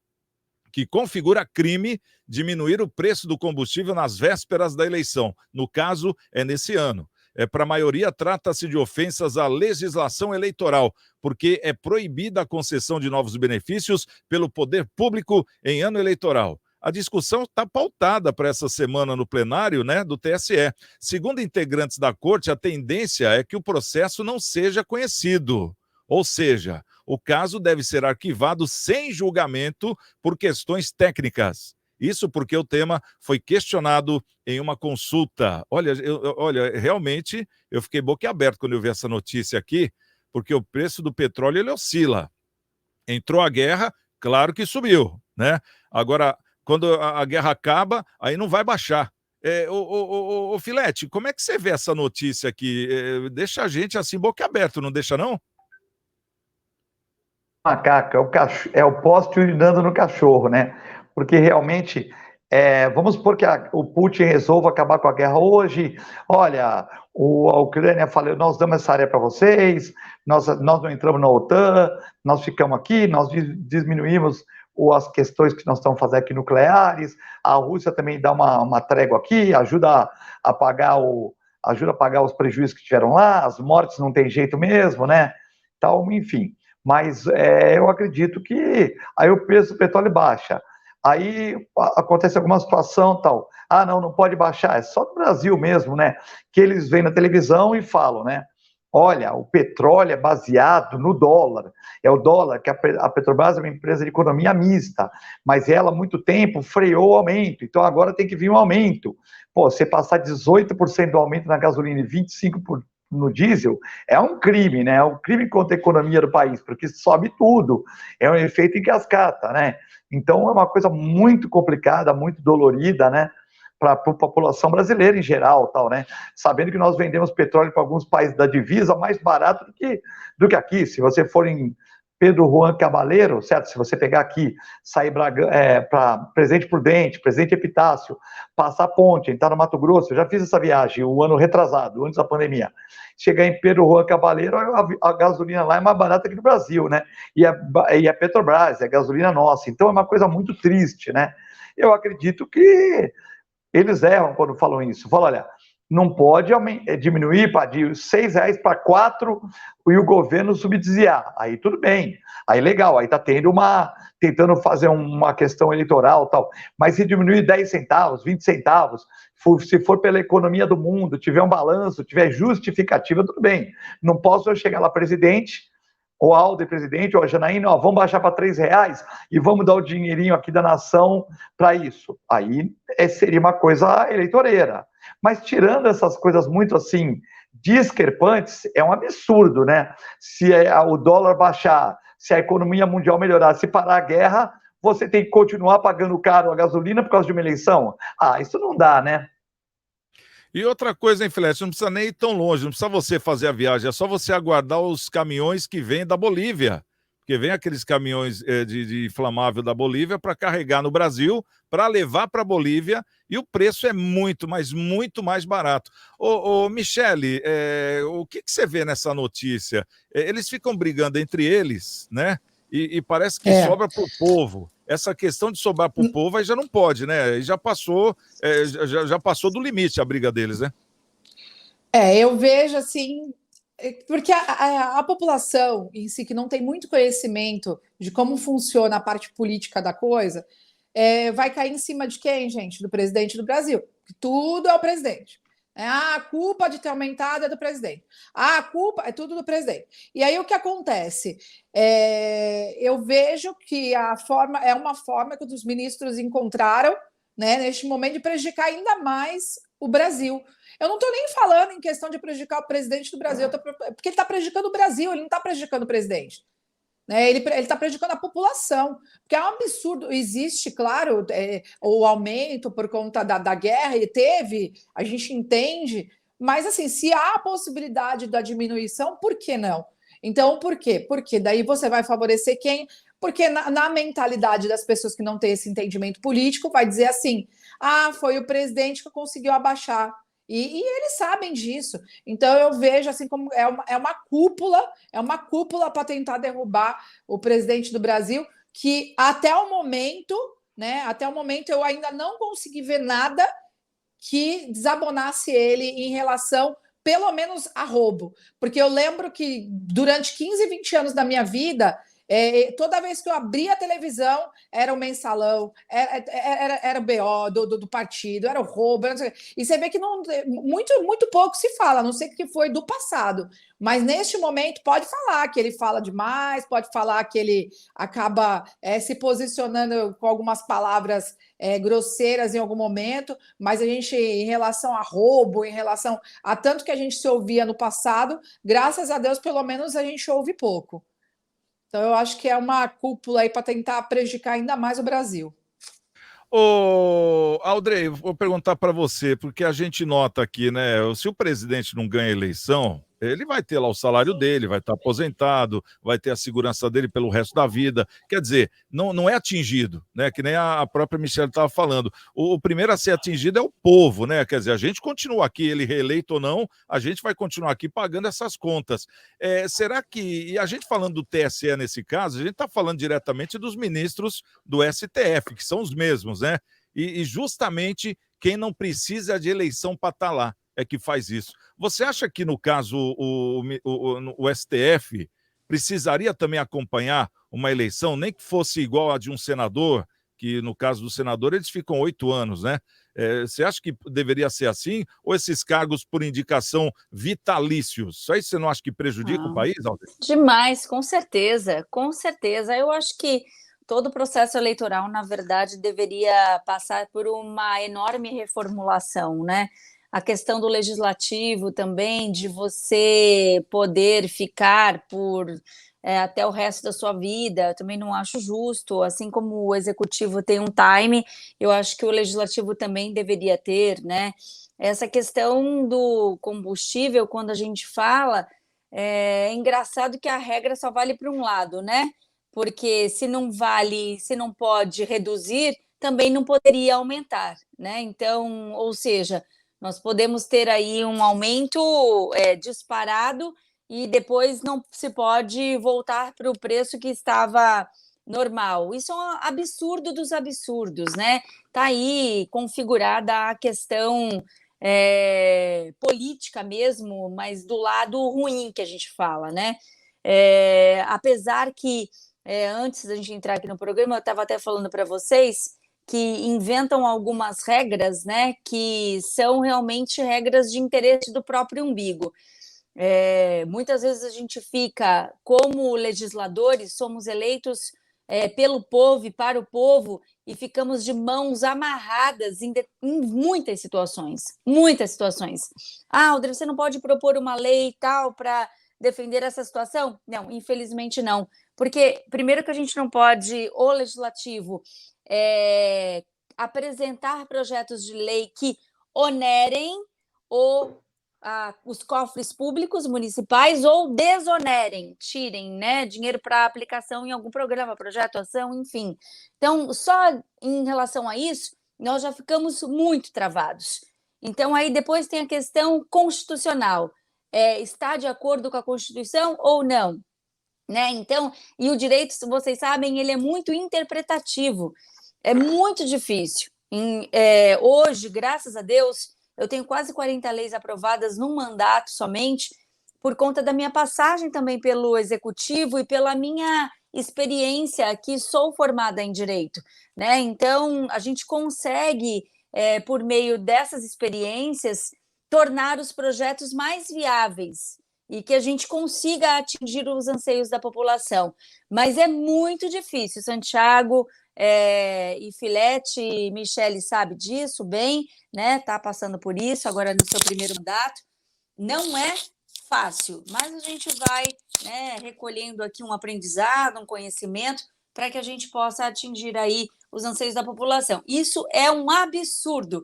que configura crime diminuir o preço do combustível nas vésperas da eleição. No caso, é nesse ano. Para a maioria, trata-se de ofensas à legislação eleitoral, porque é proibida a concessão de novos benefícios pelo poder público em ano eleitoral. A discussão está pautada para essa semana no plenário, né, do TSE. Segundo integrantes da corte, a tendência é que o processo não seja conhecido. Ou seja, o caso deve ser arquivado sem julgamento por questões técnicas. Isso porque o tema foi questionado em uma consulta. Olha, realmente, eu fiquei boquiaberto quando eu vi essa notícia aqui, porque o preço do petróleo, ele oscila. Entrou a guerra, claro que subiu, né? Agora, quando a guerra acaba, aí não vai baixar. Ô Filete, como é que você vê essa notícia aqui? Deixa a gente assim boquiaberto, não deixa não? Macaca, é o poste urinando no cachorro, né? Porque realmente, vamos supor que o Putin resolva acabar com a guerra hoje. Olha, a Ucrânia falou, nós damos essa área para vocês, nós não entramos na OTAN, nós ficamos aqui, nós diminuímos as questões que nós estamos fazendo aqui nucleares, a Rússia também dá uma trégua aqui, ajuda a pagar os prejuízos que tiveram lá, as mortes não tem jeito mesmo, né? Então, enfim, mas eu acredito que aí o preço do petróleo baixa. Aí acontece alguma situação tal. Não pode baixar. É só no Brasil mesmo, né? Que eles vêm na televisão e falam, né? Olha, o petróleo é baseado no dólar. É o dólar, que a Petrobras é uma empresa de economia mista, mas ela, há muito tempo, freou o aumento. Então, agora tem que vir um aumento. Pô, você passar 18% do aumento na gasolina e 25% no diesel, é um crime, né? É um crime contra a economia do país, porque sobe tudo. É um efeito em cascata, né? Então, é uma coisa muito complicada, muito dolorida, né? Para a população brasileira em geral, tal, né? Sabendo que nós vendemos petróleo para alguns países da divisa mais barato do que aqui. Se você for em Pedro Juan Cabaleiro, certo? Se você pegar aqui, sair para Presidente Prudente, Presidente Epitácio, passar a ponte, entrar no Mato Grosso, eu já fiz essa viagem o ano retrasado, antes da pandemia. Chegar em Pedro Juan Cabaleiro, a gasolina lá é mais barata que no Brasil, né? E a Petrobras, é a gasolina nossa. Então é uma coisa muito triste, né? Eu acredito que eles erram quando falam isso. Falam, olha, não pode diminuir de R$6 para 4 e o governo subsidiar. Aí tudo bem, aí legal, aí está tentando fazer uma questão eleitoral tal. Mas se diminuir 10 centavos, 20 centavos, se for pela economia do mundo, tiver um balanço, tiver justificativa, tudo bem. Não posso eu chegar lá, presidente, ou Aldo, presidente, ou a Janaína, ó, vamos baixar para R$3 e vamos dar o dinheirinho aqui da nação para isso. Aí seria uma coisa eleitoreira. Mas tirando essas coisas muito assim, discrepantes, é um absurdo, né? Se o dólar baixar, se a economia mundial melhorar, se parar a guerra, você tem que continuar pagando caro a gasolina por causa de uma eleição? Ah, isso não dá, né? E outra coisa, hein, Filete, não precisa nem ir tão longe, não precisa você fazer a viagem, é só você aguardar os caminhões que vêm da Bolívia, porque vem aqueles caminhões de inflamável da Bolívia para carregar no Brasil, para levar para a Bolívia, e o preço é muito, mas muito mais barato. Ô Michele, o que você vê nessa notícia? Eles ficam brigando entre eles, né? E parece que sobra para o povo. Essa questão de sobrar para o povo aí já não pode, né? Já passou, já passou do limite a briga deles, né? Eu vejo assim, porque a população em si, que não tem muito conhecimento de como funciona a parte política da coisa, vai cair em cima de quem, gente? Do presidente do Brasil. Tudo é o presidente. A culpa de ter aumentado é do presidente. A culpa é tudo do presidente. E aí o que acontece? Eu vejo que é uma forma que os ministros encontraram, né, neste momento, de prejudicar ainda mais o Brasil. Eu não estou nem falando em questão de prejudicar o presidente do Brasil, porque ele está prejudicando o Brasil, ele não está prejudicando o presidente. Né? Ele está prejudicando a população, porque é um absurdo. Existe, claro, o aumento por conta da guerra, e teve, a gente entende, mas assim, se há a possibilidade da diminuição, por que não? Então, por quê? Porque daí você vai favorecer quem? Porque na mentalidade das pessoas que não têm esse entendimento político, vai dizer assim: foi o presidente que conseguiu abaixar. E eles sabem disso. Então eu vejo assim como é uma cúpula para tentar derrubar o presidente do Brasil, que até o momento, né? Até o momento eu ainda não consegui ver nada que desabonasse ele em relação, pelo menos, a roubo. Porque eu lembro que durante 15, 20 anos da minha vida, toda vez que eu abria a televisão, era o mensalão, era o BO do partido, era o roubo. E você vê que muito pouco se fala, a não sei que foi do passado. Mas neste momento pode falar que ele fala demais, pode falar que ele acaba se posicionando com algumas palavras grosseiras em algum momento, mas a gente, em relação a roubo, em relação a tanto que a gente se ouvia no passado, graças a Deus, pelo menos a gente ouve pouco. Então, eu acho que é uma cúpula aí para tentar prejudicar ainda mais o Brasil. Ô, Aldrey, vou perguntar para você, porque a gente nota aqui, né? Se o presidente não ganha a eleição, ele vai ter lá o salário dele, vai estar aposentado, vai ter a segurança dele pelo resto da vida. Quer dizer, não é atingido, né? Que nem a própria Michele estava falando. O primeiro a ser atingido é o povo, né? Quer dizer, a gente continua aqui, ele reeleito ou não, a gente vai continuar aqui pagando essas contas. Será que, e a gente falando do TSE nesse caso, a gente está falando diretamente dos ministros do STF, que são os mesmos, né? E justamente quem não precisa de eleição para estar lá é que faz isso. Você acha que, no caso, o STF precisaria também acompanhar uma eleição, nem que fosse igual a de um senador, que no caso do senador eles ficam 8 anos, né? Você acha que deveria ser assim? Ou esses cargos por indicação vitalícios? Isso aí você não acha que prejudica o país, Alder? Demais, com certeza, com certeza. Eu acho que todo o processo eleitoral, na verdade, deveria passar por uma enorme reformulação, né? A questão do legislativo também, de você poder ficar por até o resto da sua vida, eu também não acho justo. Assim como o executivo tem um time, eu acho que o legislativo também deveria ter, né? Essa questão do combustível, quando a gente fala, é engraçado que a regra só vale para um lado, né? Porque se não vale, se não pode reduzir, também não poderia aumentar, né? Então, ou seja, nós podemos ter aí um aumento disparado e depois não se pode voltar para o preço que estava normal. Isso é um absurdo dos absurdos, né? Está aí configurada a questão política mesmo, mas do lado ruim que a gente fala, né? Apesar que, antes da gente entrar aqui no programa, eu estava até falando para vocês que inventam algumas regras, né, que são realmente regras de interesse do próprio umbigo. Muitas vezes a gente fica, como legisladores, somos eleitos pelo povo e para o povo, e ficamos de mãos amarradas em muitas situações, muitas situações. Alder, você não pode propor uma lei e tal para defender essa situação? Não, infelizmente não, porque primeiro que a gente não pode, o legislativo, apresentar projetos de lei que onerem os cofres públicos municipais ou desonerem, tirem, né, dinheiro para aplicação em algum programa, projeto, ação, enfim. Então, só em relação a isso, nós já ficamos muito travados. Então, aí depois tem a questão constitucional. Está de acordo com a Constituição ou não? Né? Então, e o direito, vocês sabem, ele é muito interpretativo. É muito difícil. Hoje, graças a Deus, eu tenho quase 40 leis aprovadas num mandato somente, por conta da minha passagem também pelo Executivo e pela minha experiência, que sou formada em Direito, né? Então, a gente consegue, por meio dessas experiências, tornar os projetos mais viáveis e que a gente consiga atingir os anseios da população. Mas é muito difícil, Santiago e Filete, e Michele sabe disso bem, né? Está passando por isso agora no seu primeiro mandato. Não é fácil, mas a gente vai, né, recolhendo aqui um aprendizado, um conhecimento, para que a gente possa atingir aí os anseios da população. Isso é um absurdo.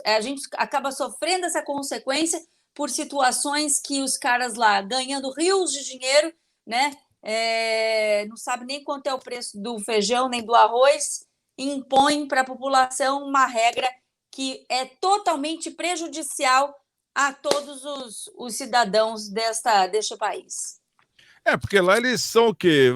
A gente acaba sofrendo essa consequência por situações que os caras lá, ganhando rios de dinheiro, né, não sabe nem quanto é o preço do feijão nem do arroz, e impõem para a população uma regra que é totalmente prejudicial a todos os cidadãos deste país. Porque lá eles são o quê?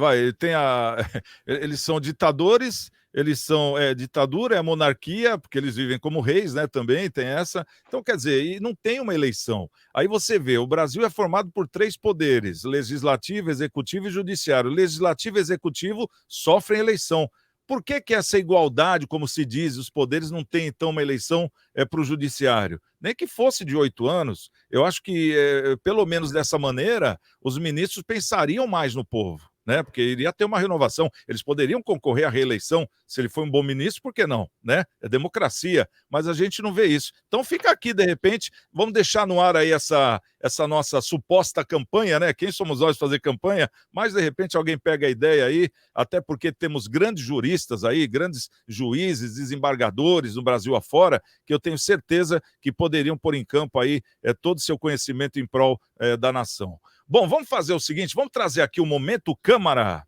Eles são ditadores, eles são ditadura, é monarquia, porque eles vivem como reis, né? Também tem essa. Então, quer dizer, e não tem uma eleição. Aí você vê, o Brasil é formado por 3 poderes: legislativo, executivo e judiciário. Legislativo e executivo sofrem eleição. Por que essa igualdade, como se diz, os poderes não têm, então, uma eleição para o judiciário? Nem que fosse de 8 anos, eu acho que, pelo menos dessa maneira, os ministros pensariam mais no povo, né? Porque iria ter uma renovação. Eles poderiam concorrer à reeleição, se ele for um bom ministro, por que não? Né? É democracia, mas a gente não vê isso. Então fica aqui, de repente, vamos deixar no ar aí essa nossa suposta campanha, né? Quem somos nós fazer campanha? Mas, de repente, alguém pega a ideia aí, até porque temos grandes juristas aí, grandes juízes, desembargadores no Brasil afora, que eu tenho certeza que poderiam pôr em campo aí todo o seu conhecimento em prol da nação. Bom, vamos fazer o seguinte, vamos trazer aqui o Momento Câmara,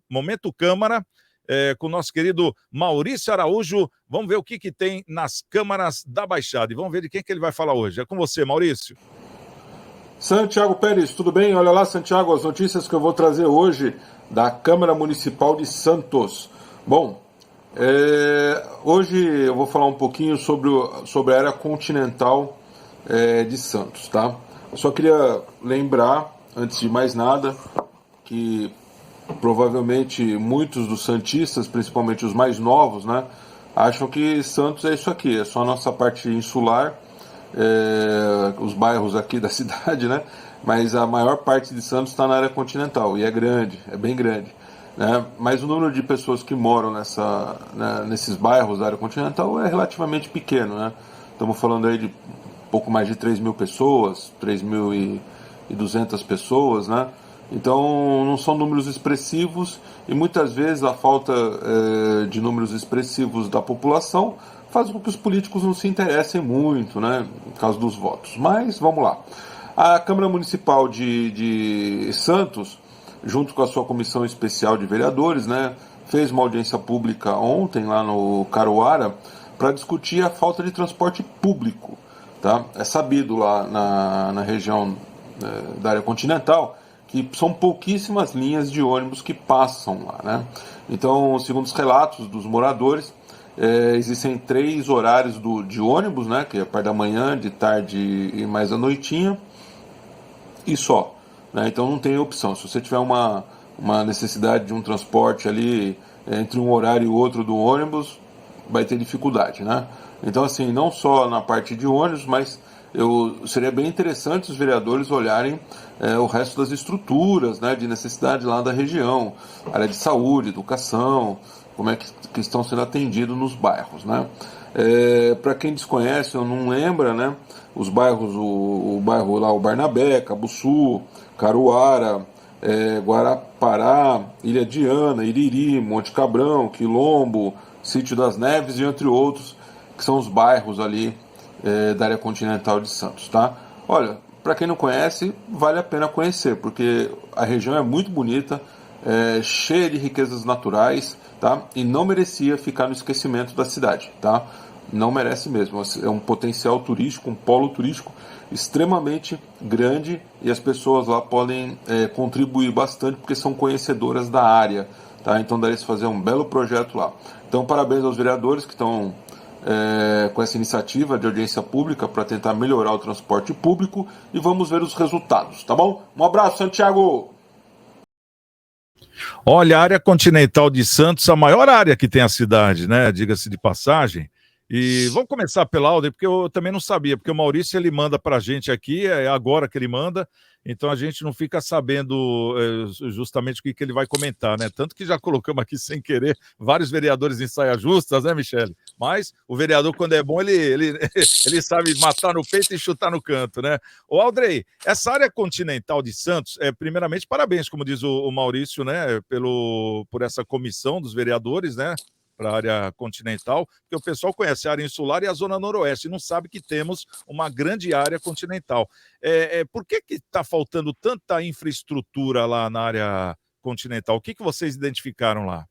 com o nosso querido Maurício Araújo. Vamos ver o que tem nas câmaras da Baixada e vamos ver de quem que ele vai falar hoje. É com você, Maurício. Santiago Pérez, tudo bem? Olha lá, Santiago, as notícias que eu vou trazer hoje da Câmara Municipal de Santos. Bom, hoje eu vou falar um pouquinho sobre a área continental de Santos, tá? Eu só queria lembrar, antes de mais nada, que provavelmente muitos dos santistas, principalmente os mais novos, né, acham que Santos é isso aqui, é só a nossa parte insular, os bairros aqui da cidade, né? Mas a maior parte de Santos está na área continental, e é grande, é bem grande. Né? Mas o número de pessoas que moram nesses bairros da área continental é relativamente pequeno. Né? Estamos falando aí de pouco mais de 3 mil pessoas, 3.200 pessoas, né? Então não são números expressivos e muitas vezes a falta de números expressivos da população faz com que os políticos não se interessem muito, né, no caso dos votos. Mas vamos lá. A Câmara Municipal de Santos, junto com a sua comissão especial de vereadores, né, fez uma audiência pública ontem lá no Caruara para discutir a falta de transporte público. Tá? É sabido lá na região da área continental que são pouquíssimas linhas de ônibus que passam lá. Né? Então, segundo os relatos dos moradores, existem 3 horários de ônibus, né, que é a parte da manhã, de tarde e mais à noitinha, e só. Né? Então não tem opção. Se você tiver uma necessidade de um transporte ali entre um horário e outro do ônibus, vai ter dificuldade. Né? Então, assim, não só na parte de ônibus, mas seria bem interessante os vereadores olharem o resto das estruturas, né, de necessidade lá da região, área de saúde, educação, como é que estão sendo atendidos nos bairros. Né? Para quem desconhece ou não lembra, né, os bairros, o bairro lá, o Barnabé, Cabuçu, Caruara, Guarapará, Ilha Diana, Iriri, Monte Cabrão, Quilombo, Sítio das Neves e entre outros, que são os bairros ali da área continental de Santos. Tá? Olha, para quem não conhece, vale a pena conhecer, porque a região é muito bonita, cheia de riquezas naturais, tá? E não merecia ficar no esquecimento da cidade. Tá? Não merece mesmo. É um potencial turístico, um polo turístico extremamente grande e as pessoas lá podem contribuir bastante porque são conhecedoras da área. Tá? Então daria se fazer um belo projeto lá. Então parabéns aos vereadores que estão com essa iniciativa de audiência pública para tentar melhorar o transporte público e vamos ver os resultados, tá bom? Um abraço, Santiago! Olha, a área continental de Santos, a maior área que tem a cidade, né? Diga-se de passagem. E vamos começar pela Alder, porque eu também não sabia, porque o Maurício ele manda para a gente aqui, é agora que ele manda, então a gente não fica sabendo justamente o que ele vai comentar, né? Tanto que já colocamos aqui sem querer vários vereadores em saia justas, né, Michele? Mas o vereador, quando é bom, ele sabe matar no peito e chutar no canto, né? Ô, Aldrey, essa área continental de Santos, primeiramente, parabéns, como diz o Maurício, né, por essa comissão dos vereadores, né? Para a área continental, porque o pessoal conhece a área insular e a zona noroeste, e não sabe que temos uma grande área continental. Por que está faltando tanta infraestrutura lá na área continental? O que vocês identificaram lá?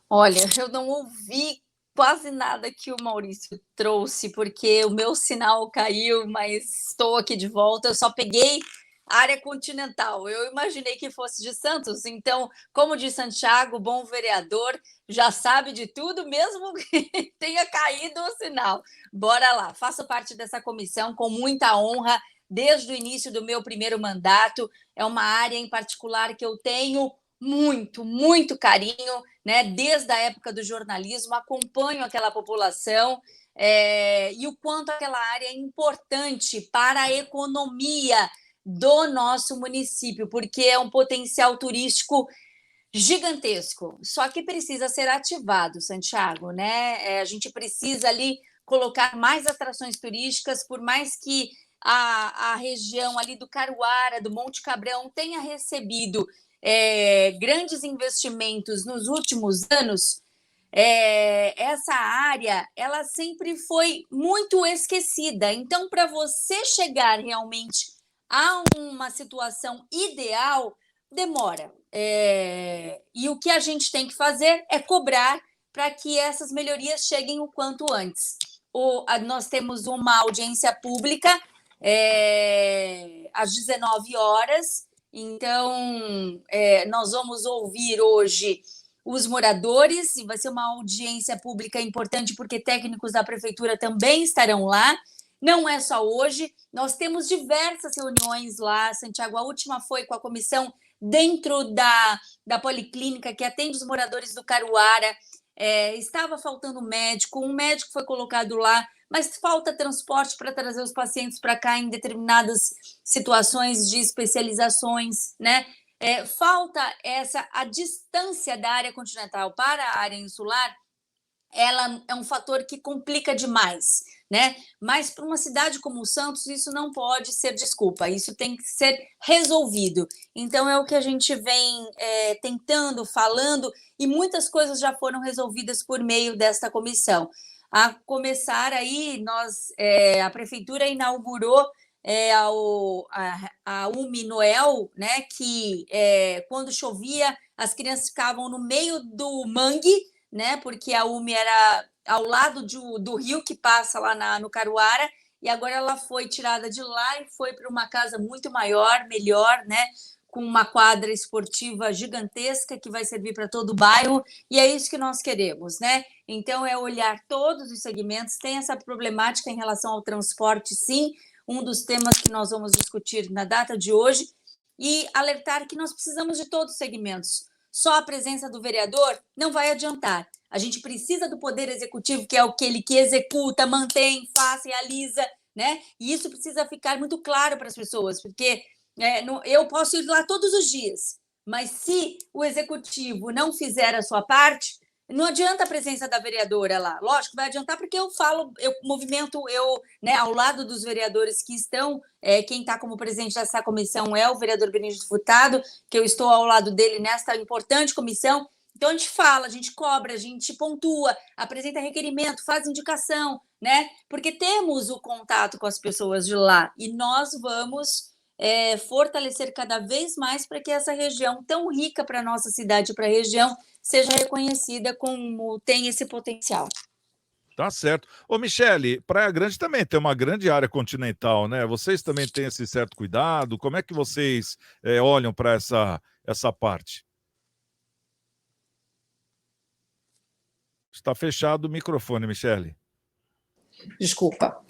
Olha, eu não ouvi quase nada que o Maurício trouxe, porque o meu sinal caiu, mas estou aqui de volta. Eu só peguei área continental. Eu imaginei que fosse de Santos, então, como de Santiago, bom vereador, já sabe de tudo, mesmo que tenha caído o sinal. Bora lá, faço parte dessa comissão com muita honra, desde o início do meu primeiro mandato. É uma área em particular que eu tenho muito carinho, né? Desde a época do jornalismo, acompanho aquela população e o quanto aquela área é importante para a economia do nosso município, porque é um potencial turístico gigantesco, só que precisa ser ativado, Santiago, né? A gente precisa ali colocar mais atrações turísticas, por mais que a região ali do Caruara, do Monte Cabrão, tenha recebido grandes investimentos nos últimos anos, essa área ela sempre foi muito esquecida. Então, para você chegar realmente a uma situação ideal, demora. E o que a gente tem que fazer é cobrar para que essas melhorias cheguem o quanto antes. Nós temos uma audiência pública às 19 horas, então nós vamos ouvir hoje os moradores, e vai ser uma audiência pública importante, porque técnicos da prefeitura também estarão lá. Não é só hoje, nós temos diversas reuniões lá, Santiago. A última foi com a comissão dentro da Policlínica, que atende os moradores do Caruara. estava faltando um médico foi colocado lá, mas falta transporte para trazer os pacientes para cá em determinadas situações de especializações, né? Falta a distância da área continental para a área insular, ela é um fator que complica demais, né? Mas para uma cidade como Santos, isso não pode ser desculpa, isso tem que ser resolvido. Então, é o que a gente vem tentando, falando, e muitas coisas já foram resolvidas por meio desta comissão. A começar aí, a Prefeitura inaugurou a UME Noel, né? Que quando chovia, as crianças ficavam no meio do mangue, né? Porque a UME era ao lado do rio que passa lá no Caruara, e agora ela foi tirada de lá e foi para uma casa muito maior, melhor, né? Com uma quadra esportiva gigantesca que vai servir para todo o bairro, e é isso que nós queremos, né? Então, é olhar todos os segmentos, tem essa problemática em relação ao transporte, sim, um dos temas que nós vamos discutir na data de hoje, e alertar que nós precisamos de todos os segmentos. Só a presença do vereador não vai adiantar. A gente precisa do Poder Executivo, que é aquele que executa, mantém, faz, realiza, né? E isso precisa ficar muito claro para as pessoas, porque eu posso ir lá todos os dias, mas se o Executivo não fizer a sua parte, não adianta a presença da vereadora lá. Lógico, vai adiantar porque eu movimento, né, ao lado dos vereadores que estão, quem está como presidente dessa comissão é o vereador Benedito Furtado, que eu estou ao lado dele nesta importante comissão. Então, a gente fala, a gente cobra, a gente pontua, apresenta requerimento, faz indicação, né? Porque temos o contato com as pessoas de lá e nós vamos fortalecer cada vez mais para que essa região tão rica para a nossa cidade, para a região, seja reconhecida como tem esse potencial. Tá certo. Ô, Michele, Praia Grande também tem uma grande área continental, né? Vocês também têm esse certo cuidado? Como é que vocês olham para essa parte? Está fechado o microfone, Michele. Desculpa.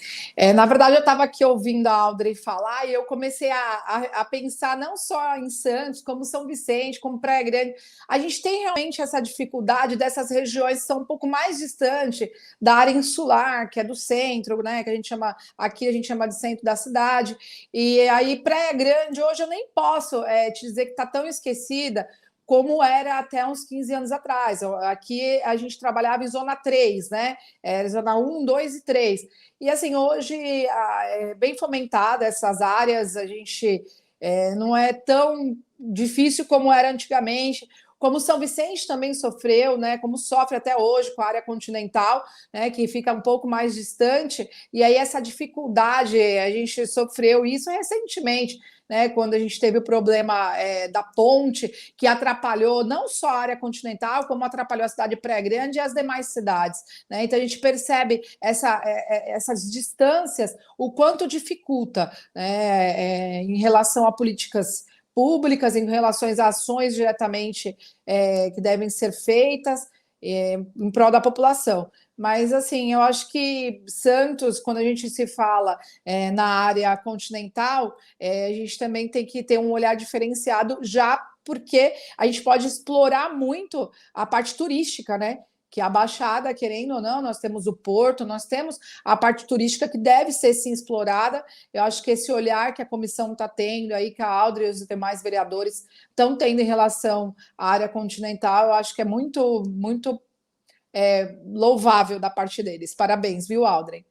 Na verdade, eu estava aqui ouvindo a Audrey falar e eu comecei a pensar não só em Santos, como São Vicente, como Praia Grande. A gente tem realmente essa dificuldade dessas regiões que são um pouco mais distantes da área insular, que é do centro, né? Que aqui a gente chama de centro da cidade. E aí, Praia Grande, hoje eu nem posso te dizer que está tão esquecida como era até uns 15 anos atrás. Aqui a gente trabalhava em zona 3, né? Era zona 1, 2 e 3. E assim, hoje é bem fomentada essas áreas, a gente não é tão difícil como era antigamente. Como São Vicente também sofreu, né? Como sofre até hoje com a área continental, né? Que fica um pouco mais distante, e aí essa dificuldade, a gente sofreu isso recentemente, né, quando a gente teve o problema da ponte, que atrapalhou não só a área continental, como atrapalhou a cidade de Praia Grande e as demais cidades, né? Então a gente percebe essas distâncias, o quanto dificulta, né, em relação a políticas públicas, em relação a ações diretamente que devem ser feitas em prol da população. Mas, assim, eu acho que Santos, quando a gente se fala na área continental, a gente também tem que ter um olhar diferenciado, já porque a gente pode explorar muito a parte turística, né? Que a Baixada, querendo ou não, nós temos o Porto, nós temos a parte turística que deve ser, sim, explorada. Eu acho que esse olhar que a comissão está tendo aí, que a Audrey e os demais vereadores estão tendo em relação à área continental, eu acho que é muito, muito louvável da parte deles. Parabéns, viu, Audrey?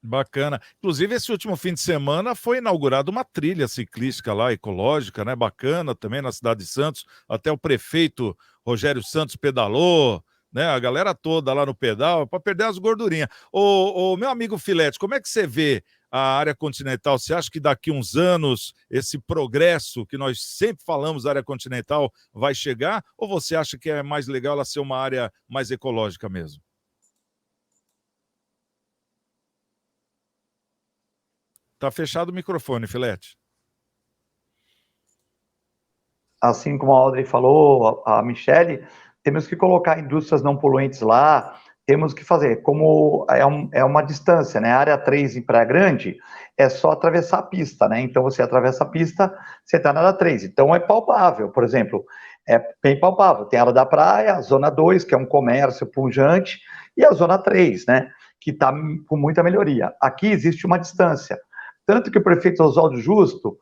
Bacana. Inclusive, esse último fim de semana foi inaugurada uma trilha ciclística lá, ecológica, né? Bacana também na cidade de Santos. Até o prefeito Rogério Santos pedalou, né? A galera toda lá no pedal, para perder as gordurinhas. Ô, meu amigo Filete, como é que você vê a área continental? Você acha que daqui uns anos esse progresso que nós sempre falamos da área continental vai chegar? Ou você acha que é mais legal ela ser uma área mais ecológica mesmo? Tá fechado o microfone, Filete. Assim como a Audrey falou, a Michele, temos que colocar indústrias não poluentes lá, temos que fazer, como é uma distância, né? A área 3 em Praia Grande é só atravessar a pista, né? Então você atravessa a pista, você está na área 3. Então é palpável, por exemplo, é bem palpável. Tem a área da praia, a zona 2, que é um comércio pujante, e a zona 3, né? Que está com muita melhoria. Aqui existe uma distância. Tanto que o prefeito Oswaldo Justo,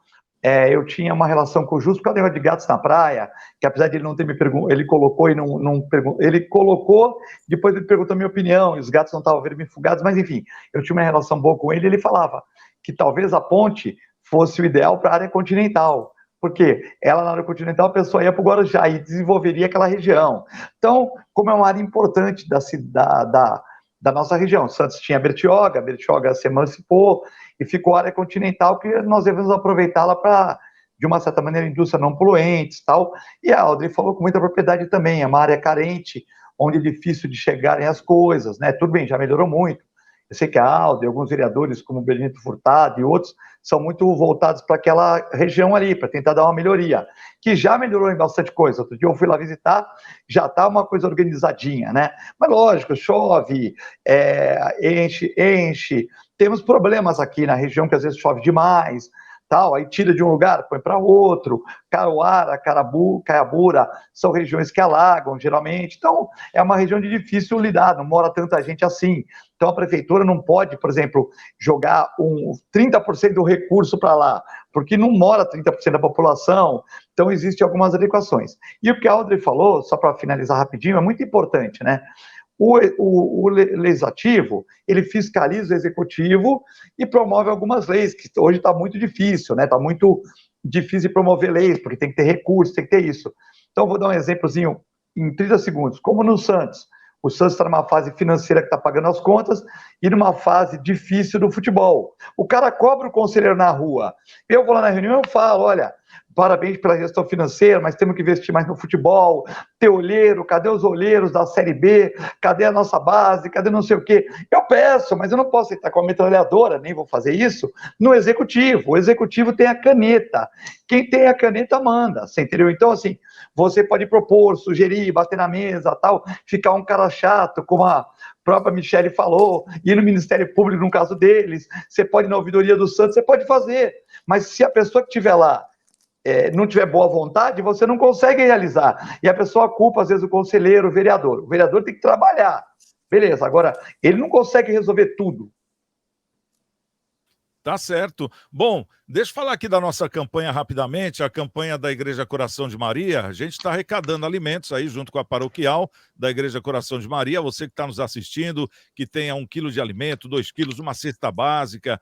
eu tinha uma relação com o Justo por causa do negócio de gatos na praia, que apesar de ele não ter me perguntado, ele colocou e não perguntou, ele colocou, depois ele perguntou a minha opinião, e os gatos não estavam vermifugados, mas enfim, eu tinha uma relação boa com ele, e ele falava que talvez a ponte fosse o ideal para a área continental, porque ela na área continental a pessoa ia para o Guarujá e desenvolveria aquela região. Então, como é uma área importante da nossa região, Santos tinha a Bertioga se emancipou, e ficou a área continental que nós devemos aproveitá-la para, de uma certa maneira, indústria não poluentes e tal. E a Audrey falou com muita propriedade também, é uma área carente, onde é difícil de chegarem as coisas, né? Tudo bem, já melhorou muito. Eu sei que a Audrey, alguns vereadores, como o Benito Furtado e outros, são muito voltados para aquela região ali, para tentar dar uma melhoria, que já melhorou em bastante coisa. Outro dia eu fui lá visitar, já está uma coisa organizadinha, né? Mas lógico, chove, enche. Temos problemas aqui na região que às vezes chove demais, tal, aí tira de um lugar, põe para outro. Caruara, Caiabura, são regiões que alagam, geralmente. Então, é uma região de difícil lidar, não mora tanta gente assim. Então, a prefeitura não pode, por exemplo, jogar 30% do recurso para lá, porque não mora 30% da população. Então, existem algumas adequações. E o que a Audrey falou, só para finalizar rapidinho, é muito importante, né? O legislativo, ele fiscaliza o executivo e promove algumas leis, que hoje está muito difícil, né? Está muito difícil de promover leis, porque tem que ter recursos, tem que ter isso. Então, vou dar um exemplozinho em 30 segundos. Como no Santos, o Santos está numa fase financeira que está pagando as contas e numa fase difícil do futebol. O cara cobra o conselheiro na rua. Eu vou lá na reunião e falo, olha, parabéns pela gestão financeira, mas temos que investir mais no futebol, ter olheiro, cadê os olheiros da Série B, cadê a nossa base, cadê não sei o quê. Eu peço, mas eu não posso estar com a metralhadora, nem vou fazer isso, no executivo. O executivo tem a caneta. Quem tem a caneta manda, você entendeu? Então, assim, você pode propor, sugerir, bater na mesa, tal, ficar um cara chato, como a própria Michele falou, ir no Ministério Público no caso deles, você pode ir na ouvidoria do Santos, você pode fazer, mas se a pessoa que estiver lá não tiver boa vontade, você não consegue realizar, e a pessoa culpa às vezes o conselheiro, o vereador tem que trabalhar, beleza, agora ele não consegue resolver tudo. Tá certo. Bom, deixa eu falar aqui da nossa campanha rapidamente, a campanha da Igreja Coração de Maria. A gente está arrecadando alimentos aí junto com a paroquial da Igreja Coração de Maria. Você que está nos assistindo, que tenha 1 quilo de alimento, 2 quilos, uma cesta básica,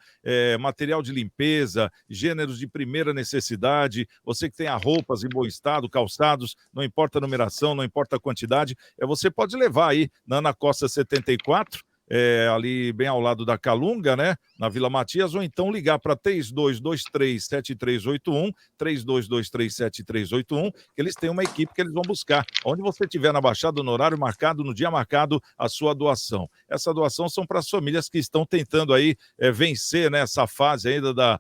material de limpeza, gêneros de primeira necessidade, você que tenha roupas em bom estado, calçados, não importa a numeração, não importa a quantidade, você pode levar aí na Ana Costa 74, ali bem ao lado da Calunga, né, na Vila Matias, ou então ligar para 3223-7381, 3223-7381, que eles têm uma equipe que eles vão buscar. Onde você estiver na Baixada, no horário marcado, no dia marcado, a sua doação. Essa doação são para as famílias que estão tentando aí vencer, né, essa fase ainda da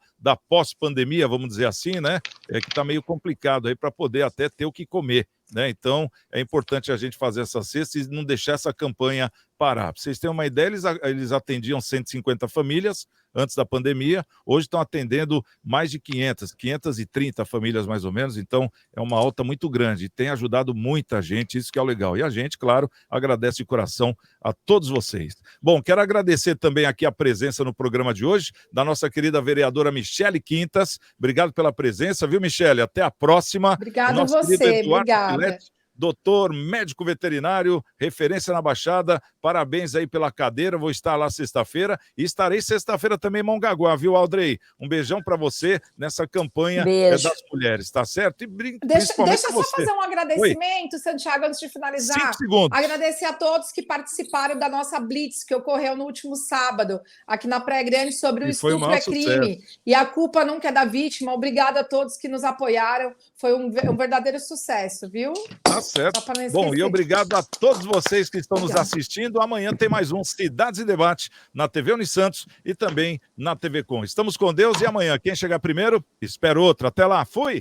pós-pandemia, vamos dizer assim, né, que está meio complicado aí para poder até ter o que comer. Né? Então, é importante a gente fazer essa cesta e não deixar essa campanha parar. Para vocês terem uma ideia, eles atendiam 150 famílias antes da pandemia, hoje estão atendendo mais de 530 famílias mais ou menos, então é uma alta muito grande e tem ajudado muita gente, isso que é o legal. E a gente, claro, agradece de coração a todos vocês. Bom, quero agradecer também aqui a presença no programa de hoje da nossa querida vereadora Michele Quintas. Obrigado pela presença, viu, Michele? Até a próxima. Obrigado você, obrigada. Doutor, médico veterinário, referência na Baixada, parabéns aí pela cadeira, vou estar lá sexta-feira e estarei sexta-feira também em Mongaguá, viu, Audrey? Um beijão para você nessa campanha das mulheres, tá certo? E deixa eu só fazer um agradecimento, Santiago, antes de finalizar. 5 segundos. Agradecer a todos que participaram da nossa Blitz, que ocorreu no último sábado, aqui na Praia Grande, sobre o estupro é crime. E a culpa nunca é da vítima. Obrigada a todos que nos apoiaram. Foi um verdadeiro sucesso, viu? Tá certo. Bom, e obrigado a todos vocês que estão nos assistindo. Amanhã tem mais um Cidades em Debate na TV Unisantos e também na TV Com. Estamos com Deus e amanhã, quem chegar primeiro, espera outro. Até lá, fui!